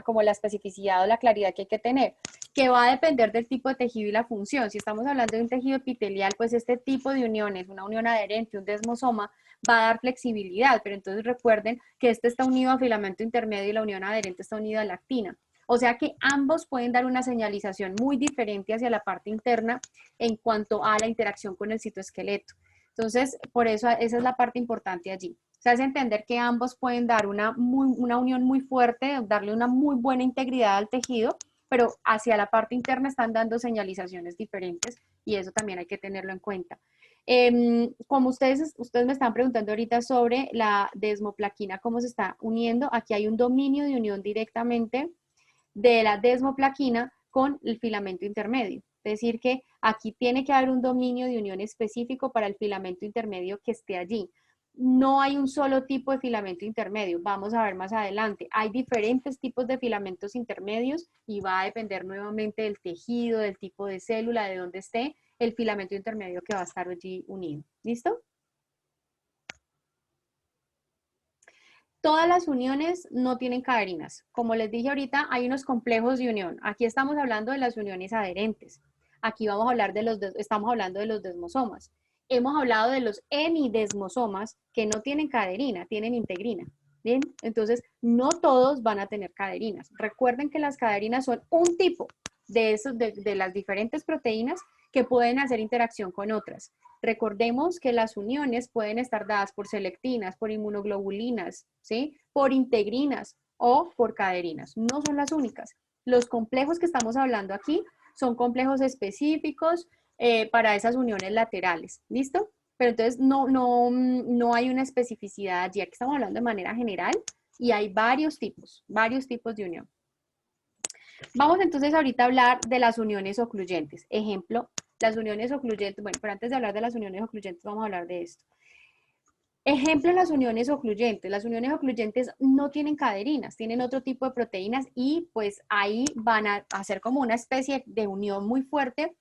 como la especificidad o la claridad que hay que tener, que va a depender del tipo de tejido y la función. Si estamos hablando de un tejido epitelial, pues este tipo de uniones, una unión adherente, un desmosoma, va a dar flexibilidad, pero entonces recuerden que este está unido a filamento intermedio y la unión adherente está unida a la actina. O sea que ambos pueden dar una señalización muy diferente hacia la parte interna en cuanto a la interacción con el citoesqueleto. Entonces, por eso esa es la parte importante allí. Se hace entender que ambos pueden dar una unión muy fuerte, darle una muy buena integridad al tejido, pero hacia la parte interna están dando señalizaciones diferentes y eso también hay que tenerlo en cuenta. Como ustedes me están preguntando ahorita sobre la desmoplaquina, cómo se está uniendo, aquí hay un dominio de unión directamente de la desmoplaquina con el filamento intermedio. Es decir, que aquí tiene que haber un dominio de unión específico para el filamento intermedio que esté allí. No hay un solo tipo de filamento intermedio, vamos a ver más adelante. Hay diferentes tipos de filamentos intermedios y va a depender nuevamente del tejido, del tipo de célula, de dónde esté el filamento intermedio que va a estar allí unido. ¿Listo? Todas las uniones no tienen caderinas. Como les dije ahorita, hay unos complejos de unión. Aquí estamos hablando de las uniones adherentes. Aquí vamos a hablar estamos hablando de los desmosomas. Hemos hablado de los hemidesmosomas que no tienen caderina, tienen integrina. ¿Bien? Entonces, no todos van a tener caderinas. Recuerden que las caderinas son un tipo de las diferentes proteínas que pueden hacer interacción con otras. Recordemos que las uniones pueden estar dadas por selectinas, por inmunoglobulinas, ¿sí? Por integrinas o por caderinas. No son las únicas. Los complejos que estamos hablando aquí son complejos específicos para esas uniones laterales. ¿Listo? Pero entonces no hay una especificidad allí. Aquí estamos hablando de manera general y hay varios tipos de unión. Vamos entonces ahorita a hablar de las uniones ocluyentes. Ejemplo, las uniones ocluyentes. Bueno, pero antes de hablar de las uniones ocluyentes vamos a hablar de esto. Ejemplo, las uniones ocluyentes. Las uniones ocluyentes no tienen caderinas, tienen otro tipo de proteínas y pues ahí van a hacer como una especie de unión muy fuerte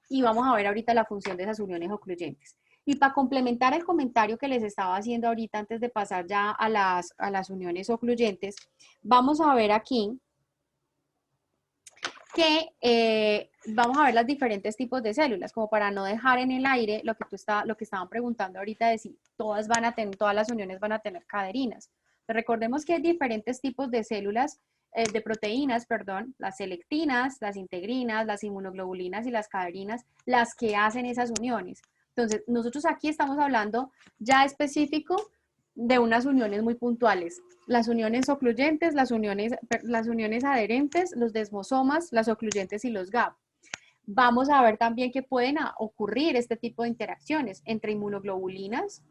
y vamos a ver ahorita la función de esas uniones ocluyentes. Y para complementar el comentario que les estaba haciendo ahorita antes de pasar ya a las uniones ocluyentes, vamos a ver aquí que vamos a ver los diferentes tipos de células, como para no dejar en el aire lo que estaban preguntando ahorita de si todas las uniones van a tener caderinas. Pero recordemos que hay diferentes tipos de células, de proteínas, perdón, las selectinas, las integrinas, las inmunoglobulinas y las caderinas, las que hacen esas uniones. Entonces, nosotros aquí estamos hablando ya específico de unas uniones muy puntuales. Las uniones ocluyentes, las uniones adherentes, los desmosomas, las ocluyentes y los GAP. Vamos a ver también que pueden ocurrir este tipo de interacciones entre inmunoglobulinas,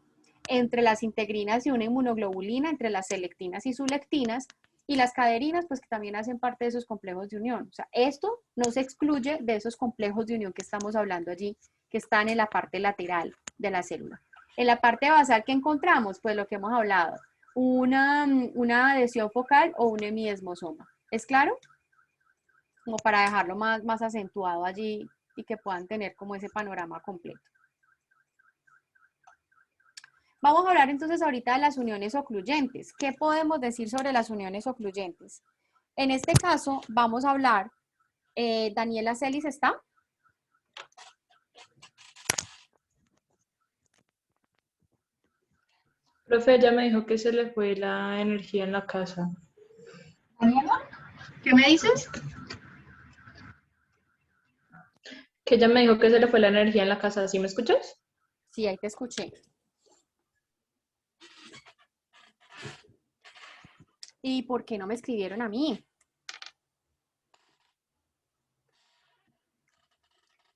entre las integrinas y una inmunoglobulina, entre las selectinas y sulectinas, y las caderinas, pues que también hacen parte de esos complejos de unión. O sea, esto no se excluye de esos complejos de unión que estamos hablando allí, que están en la parte lateral de la célula. En la parte basal, ¿qué encontramos? Pues lo que hemos hablado, una adhesión focal o un hemiesmosoma. ¿Es claro? Como para dejarlo más acentuado allí y que puedan tener como ese panorama completo. Vamos a hablar entonces ahorita de las uniones ocluyentes. ¿Qué podemos decir sobre las uniones ocluyentes? En este caso vamos a hablar, Daniela Celis, ¿está? Profe, ya me dijo que se le fue la energía en la casa. ¿Daniela? ¿Qué me dices? Que ella me dijo que se le fue la energía en la casa. ¿Sí me escuchas? Sí, ahí te escuché. ¿Y por qué no me escribieron a mí?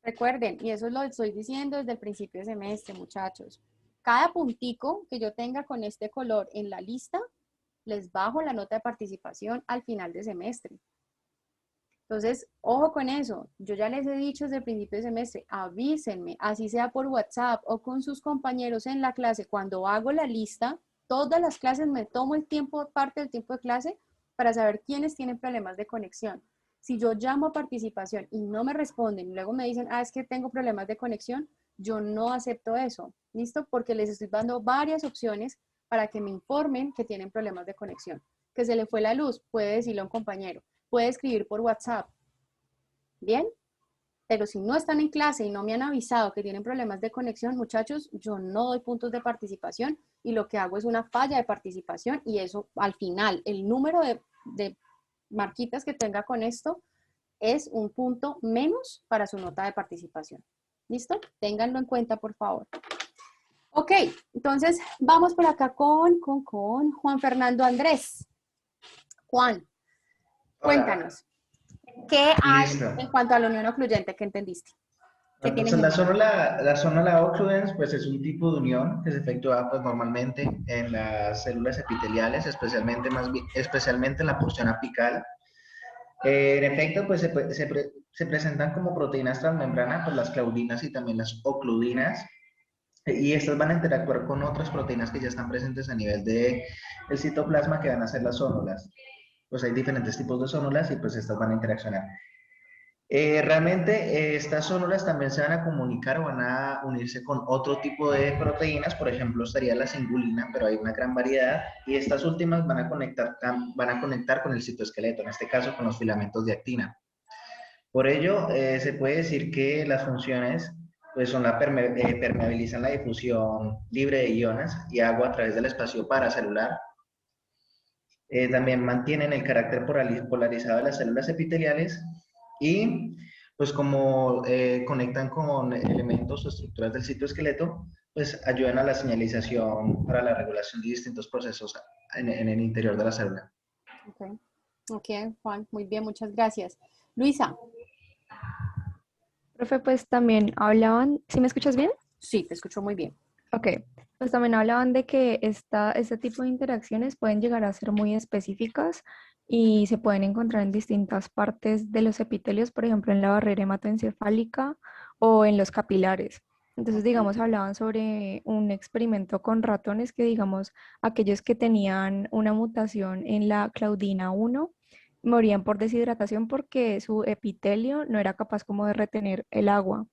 Recuerden, y eso lo estoy diciendo desde el principio de semestre, muchachos. Cada puntico que yo tenga con este color en la lista, les bajo la nota de participación al final de semestre. Entonces, ojo con eso. Yo ya les he dicho desde el principio de semestre, avísenme, así sea por WhatsApp o con sus compañeros en la clase. Cuando hago la lista, todas las clases me tomo el tiempo, parte del tiempo de clase, para saber quiénes tienen problemas de conexión. Si yo llamo a participación y no me responden, y luego me dicen, es que tengo problemas de conexión, yo no acepto eso, ¿listo? Porque les estoy dando varias opciones para que me informen que tienen problemas de conexión. Que se le fue la luz, puede decirle a un compañero, puede escribir por WhatsApp, ¿bien? Pero si no están en clase y no me han avisado que tienen problemas de conexión, muchachos, yo no doy puntos de participación y lo que hago es una falla de participación y eso al final, el número de marquitas que tenga con esto es un punto menos para su nota de participación. ¿Listo? Ténganlo en cuenta, por favor. Ok, entonces vamos por acá con Juan Fernando Andrés. Juan, cuéntanos. ¿Qué hay en cuanto a la unión ocluyente? ¿Qué entendiste? ¿Qué tienes en mente? La zona ocludens pues, es un tipo de unión que se efectúa pues, normalmente en las células epiteliales, especialmente en la porción apical. En efecto, pues, se presentan como proteínas transmembrana pues, las claudinas y también las ocludinas. Y estas van a interactuar con otras proteínas que ya están presentes a nivel del citoplasma, que van a ser las zónulas. Pues hay diferentes tipos de zónulas y pues estas van a interaccionar. Realmente estas zónulas también se van a comunicar o van a unirse con otro tipo de proteínas, por ejemplo estaría la cingulina, pero hay una gran variedad y estas últimas van a conectar con el citoesqueleto, en este caso con los filamentos de actina. Por ello se puede decir que las funciones pues son permeabilizan la difusión libre de iones y agua a través del espacio paracelular. También mantienen el carácter polarizado de las células epiteliales y pues como conectan con elementos o estructuras del citoesqueleto, pues ayudan a la señalización para la regulación de distintos procesos en el interior de la célula. Ok, Juan, muy bien, muchas gracias. Luisa. Profe, pues también hablaban, ¿sí me escuchas bien? Sí, te escucho muy bien. Ok, pues también hablaban de que este tipo de interacciones pueden llegar a ser muy específicas y se pueden encontrar en distintas partes de los epitelios, por ejemplo, en la barrera hematoencefálica o en los capilares. Entonces, digamos, hablaban sobre un experimento con ratones que, digamos, aquellos que tenían una mutación en la claudina 1 morían por deshidratación porque su epitelio no era capaz como de retener el agua.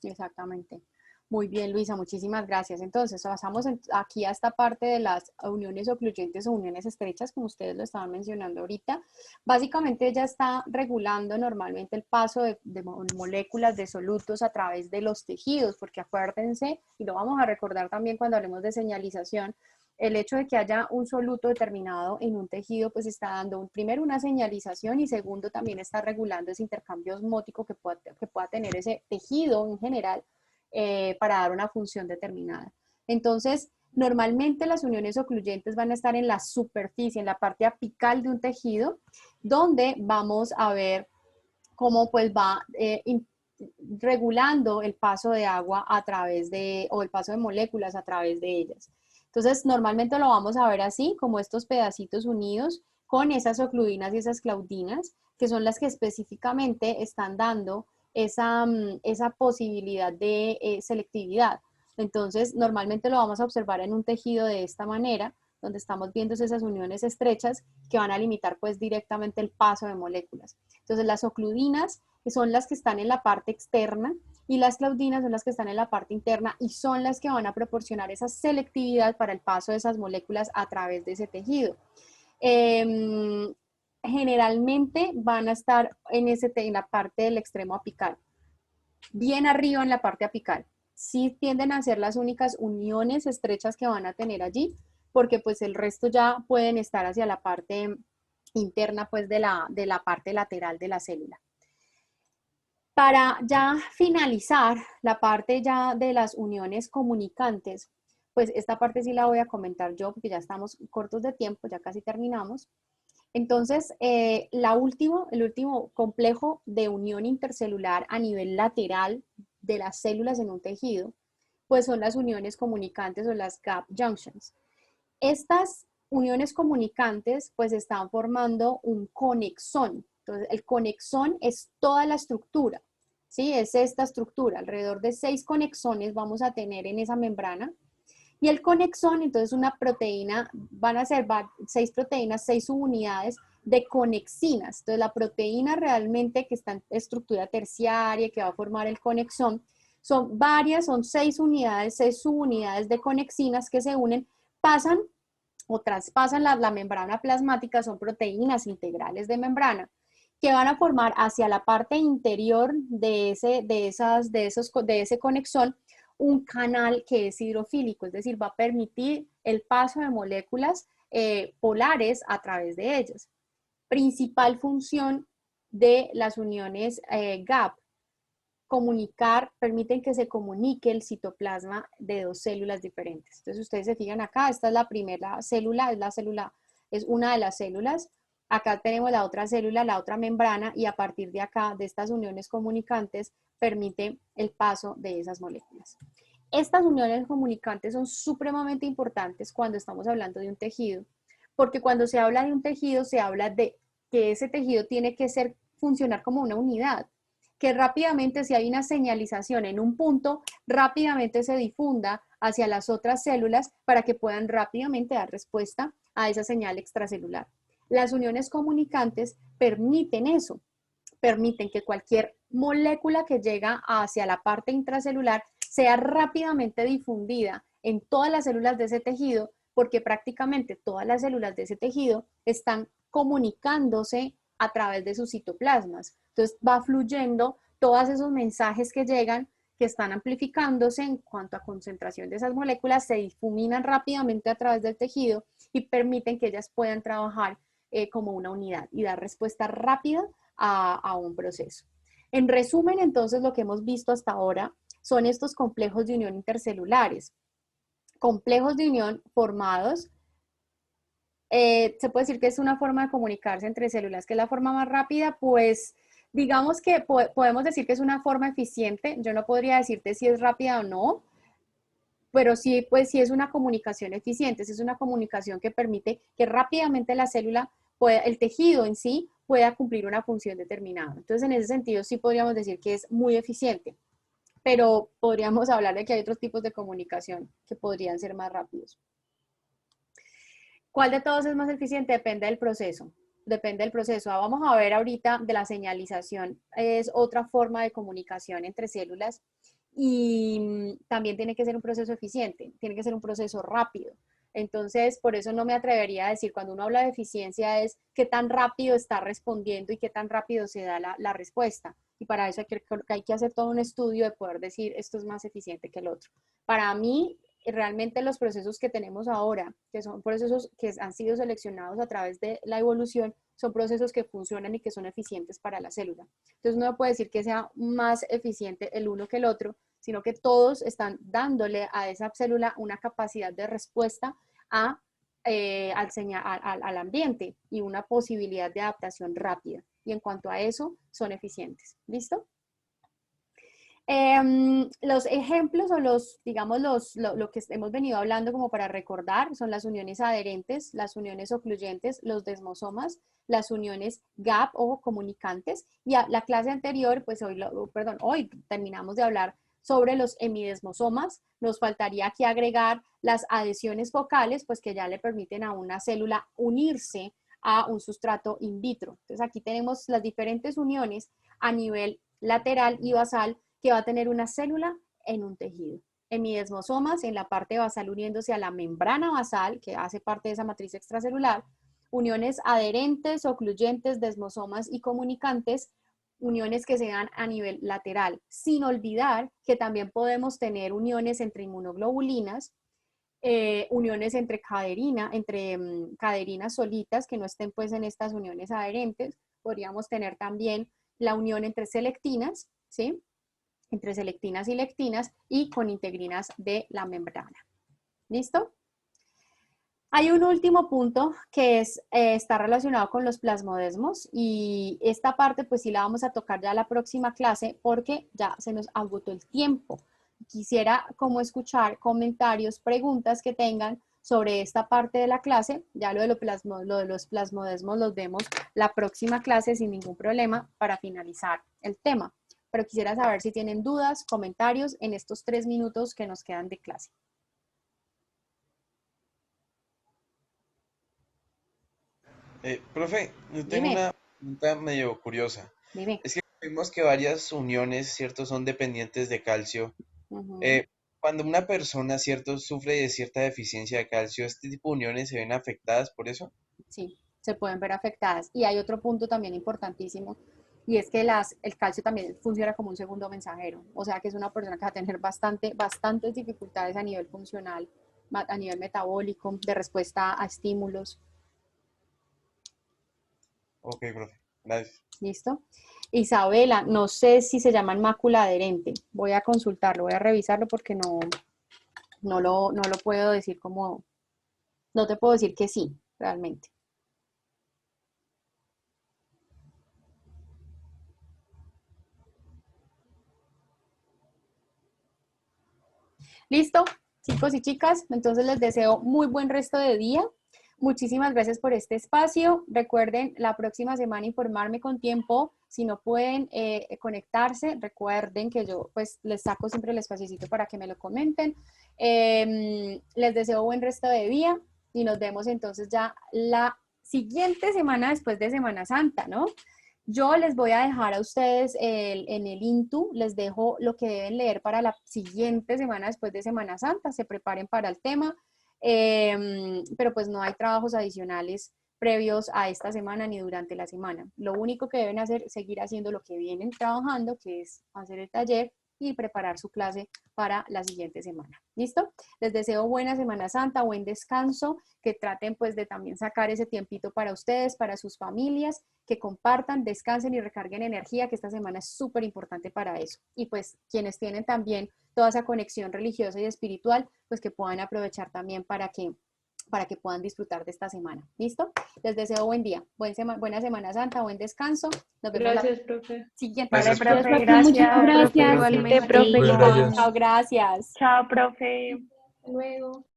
Exactamente. Muy bien, Luisa, muchísimas gracias. Entonces, pasamos aquí a esta parte de las uniones ocluyentes o uniones estrechas, como ustedes lo estaban mencionando ahorita. Básicamente, ella está regulando normalmente el paso de moléculas de solutos a través de los tejidos, porque acuérdense, y lo vamos a recordar también cuando hablemos de señalización, el hecho de que haya un soluto determinado en un tejido, pues está dando primero una señalización y segundo también está regulando ese intercambio osmótico que pueda tener ese tejido en general para dar una función determinada. Entonces, normalmente las uniones ocluyentes van a estar en la superficie, en la parte apical de un tejido, donde vamos a ver cómo pues va regulando el paso de agua a través de, o el paso de moléculas a través de ellas. Entonces, normalmente lo vamos a ver así, como estos pedacitos unidos con esas ocludinas y esas claudinas, que son las que específicamente están dando esa posibilidad de selectividad. Entonces, normalmente lo vamos a observar en un tejido de esta manera, donde estamos viendo esas uniones estrechas que van a limitar pues directamente el paso de moléculas. Entonces, las ocludinas son las que están en la parte externa y las claudinas son las que están en la parte interna y son las que van a proporcionar esa selectividad para el paso de esas moléculas a través de ese tejido. Generalmente van a estar en la parte del extremo apical, bien arriba en la parte apical. Sí tienden a ser las únicas uniones estrechas que van a tener allí, porque pues el resto ya pueden estar hacia la parte interna pues de la parte lateral de la célula. Para ya finalizar la parte ya de las uniones comunicantes, pues esta parte sí la voy a comentar yo porque ya estamos cortos de tiempo, ya casi terminamos. Entonces, el último complejo de unión intercelular a nivel lateral de las células en un tejido, pues son las uniones comunicantes o las gap junctions. Estas uniones comunicantes pues están formando un conexón. Entonces, el conexón es toda la estructura, ¿sí? Es esta estructura, alrededor de 6 conexones vamos a tener en esa membrana. Y el conexón, entonces una proteína, van a ser 6 proteínas, 6 subunidades de conexinas. Entonces la proteína realmente que está en estructura terciaria, que va a formar el conexón, son varias, son 6 unidades, 6 subunidades de conexinas que se unen, pasan o traspasan la membrana plasmática, son proteínas integrales de membrana, que van a formar hacia la parte interior de ese conexón un canal que es hidrofílico, es decir, va a permitir el paso de moléculas polares a través de ellas. Principal función de las uniones GAP, permiten que se comunique el citoplasma de 2 células diferentes. Entonces, ustedes se fijan acá, esta es la primera célula, es una de las células. Acá tenemos la otra célula, la otra membrana, y a partir de acá, de estas uniones comunicantes, permite el paso de esas moléculas. Estas uniones comunicantes son supremamente importantes cuando estamos hablando de un tejido, porque cuando se habla de un tejido, se habla de que ese tejido tiene que funcionar como una unidad, que rápidamente, si hay una señalización en un punto, rápidamente se difunda hacia las otras células para que puedan rápidamente dar respuesta a esa señal extracelular. Las uniones comunicantes permiten eso, permiten que cualquier molécula que llega hacia la parte intracelular sea rápidamente difundida en todas las células de ese tejido, porque prácticamente todas las células de ese tejido están comunicándose a través de sus citoplasmas. Entonces va fluyendo todos esos mensajes que llegan, que están amplificándose en cuanto a concentración de esas moléculas, se difuminan rápidamente a través del tejido y permiten que ellas puedan trabajar como una unidad y dar respuesta rápida a un proceso. En resumen, entonces, lo que hemos visto hasta ahora son estos complejos de unión intercelulares. Complejos de unión formados, se puede decir que es una forma de comunicarse entre células, que es la forma más rápida, pues digamos que podemos decir que es una forma eficiente. Yo no podría decirte si es rápida o no, pero sí, pues sí es una comunicación eficiente, es una comunicación que permite que rápidamente la célula, el tejido en sí, pueda cumplir una función determinada. Entonces, en ese sentido, sí podríamos decir que es muy eficiente, pero podríamos hablar de que hay otros tipos de comunicación que podrían ser más rápidos. ¿Cuál de todos es más eficiente? Depende del proceso. Depende del proceso. Vamos a ver ahorita de la señalización. Es otra forma de comunicación entre células y también tiene que ser un proceso eficiente, tiene que ser un proceso rápido. Entonces, por eso no me atrevería a decir, cuando uno habla de eficiencia, es qué tan rápido está respondiendo y qué tan rápido se da la respuesta. Y para eso hay que hacer todo un estudio de poder decir, esto es más eficiente que el otro. Para mí, realmente los procesos que tenemos ahora, que son procesos que han sido seleccionados a través de la evolución, son procesos que funcionan y que son eficientes para la célula. Entonces no puede decir que sea más eficiente el uno que el otro, sino que todos están dándole a esa célula una capacidad de respuesta al ambiente y una posibilidad de adaptación rápida. Y en cuanto a eso, son eficientes. ¿Listo? Los ejemplos o los, digamos, lo que hemos venido hablando como para recordar son las uniones adherentes, las uniones ocluyentes, los desmosomas, las uniones gap o comunicantes. Y a la clase anterior, pues hoy terminamos de hablar sobre los hemidesmosomas. Nos faltaría aquí agregar las adhesiones focales, pues que ya le permiten a una célula unirse a un sustrato in vitro. Entonces aquí tenemos las diferentes uniones a nivel lateral y basal que va a tener una célula en un tejido. Hemidesmosomas en la parte basal uniéndose a la membrana basal, que hace parte de esa matriz extracelular, uniones adherentes, ocluyentes, desmosomas y comunicantes, uniones que se dan a nivel lateral, sin olvidar que también podemos tener uniones entre inmunoglobulinas, uniones entre caderinas solitas que no estén pues en estas uniones adherentes. Podríamos tener también la unión entre selectinas, ¿sí? Entre selectinas y lectinas y con integrinas de la membrana. ¿Listo? Hay un último punto que está relacionado con los plasmodesmos y esta parte pues sí la vamos a tocar ya la próxima clase porque ya se nos agotó el tiempo. Quisiera como escuchar comentarios, preguntas que tengan sobre esta parte de la clase. Ya lo de los plasmodesmos los vemos la próxima clase sin ningún problema para finalizar el tema. Pero quisiera saber si tienen dudas, comentarios en estos 3 minutos que nos quedan de clase. Profe, yo tengo una pregunta medio curiosa. Dime. Es que vemos que varias uniones, ¿cierto?, son dependientes de calcio. Cuando una persona, ¿cierto?, sufre de cierta deficiencia de calcio, ¿este tipo de uniones se ven afectadas por eso? Sí, se pueden ver afectadas. Y hay otro punto también importantísimo, y es que el calcio también funciona como un segundo mensajero. O sea que es una persona que va a tener bastantes dificultades a nivel funcional, a nivel metabólico, de respuesta a estímulos. Ok, profe. Gracias. ¿Listo? Isabela, no sé si se llama mácula adherente. Voy a consultarlo, voy a revisarlo porque no lo puedo decir como... No te puedo decir que sí, realmente. ¿Listo? Chicos y chicas, entonces les deseo muy buen resto de día. Muchísimas gracias por este espacio. Recuerden, la próxima semana informarme con tiempo. Si no pueden conectarse, recuerden que yo pues les saco siempre el espaciocito para que me lo comenten. Les deseo buen resto de día y nos vemos entonces ya la siguiente semana después de Semana Santa, ¿no? Yo les voy a dejar a ustedes en el INTU, les dejo lo que deben leer para la siguiente semana después de Semana Santa, se preparen para el tema, pero pues no hay trabajos adicionales previos a esta semana ni durante la semana. Lo único que deben hacer es seguir haciendo lo que vienen trabajando, que es hacer el taller y preparar su clase para la siguiente semana. ¿Listo? Les deseo buena Semana Santa, buen descanso, que traten pues de también sacar ese tiempito para ustedes, para sus familias, que compartan, descansen y recarguen energía, que esta semana es súper importante para eso. Y pues quienes tienen también toda esa conexión religiosa y espiritual, pues que puedan aprovechar también para que puedan disfrutar de esta semana. ¿Listo? Les deseo buen día, buena Semana Santa, buen descanso. Nos vemos Gracias, profe. Siguiente. Gracias, profe. Gracias. Muchas gracias. Igualmente, profe. Chao, gracias. Chao, profe. Hasta luego.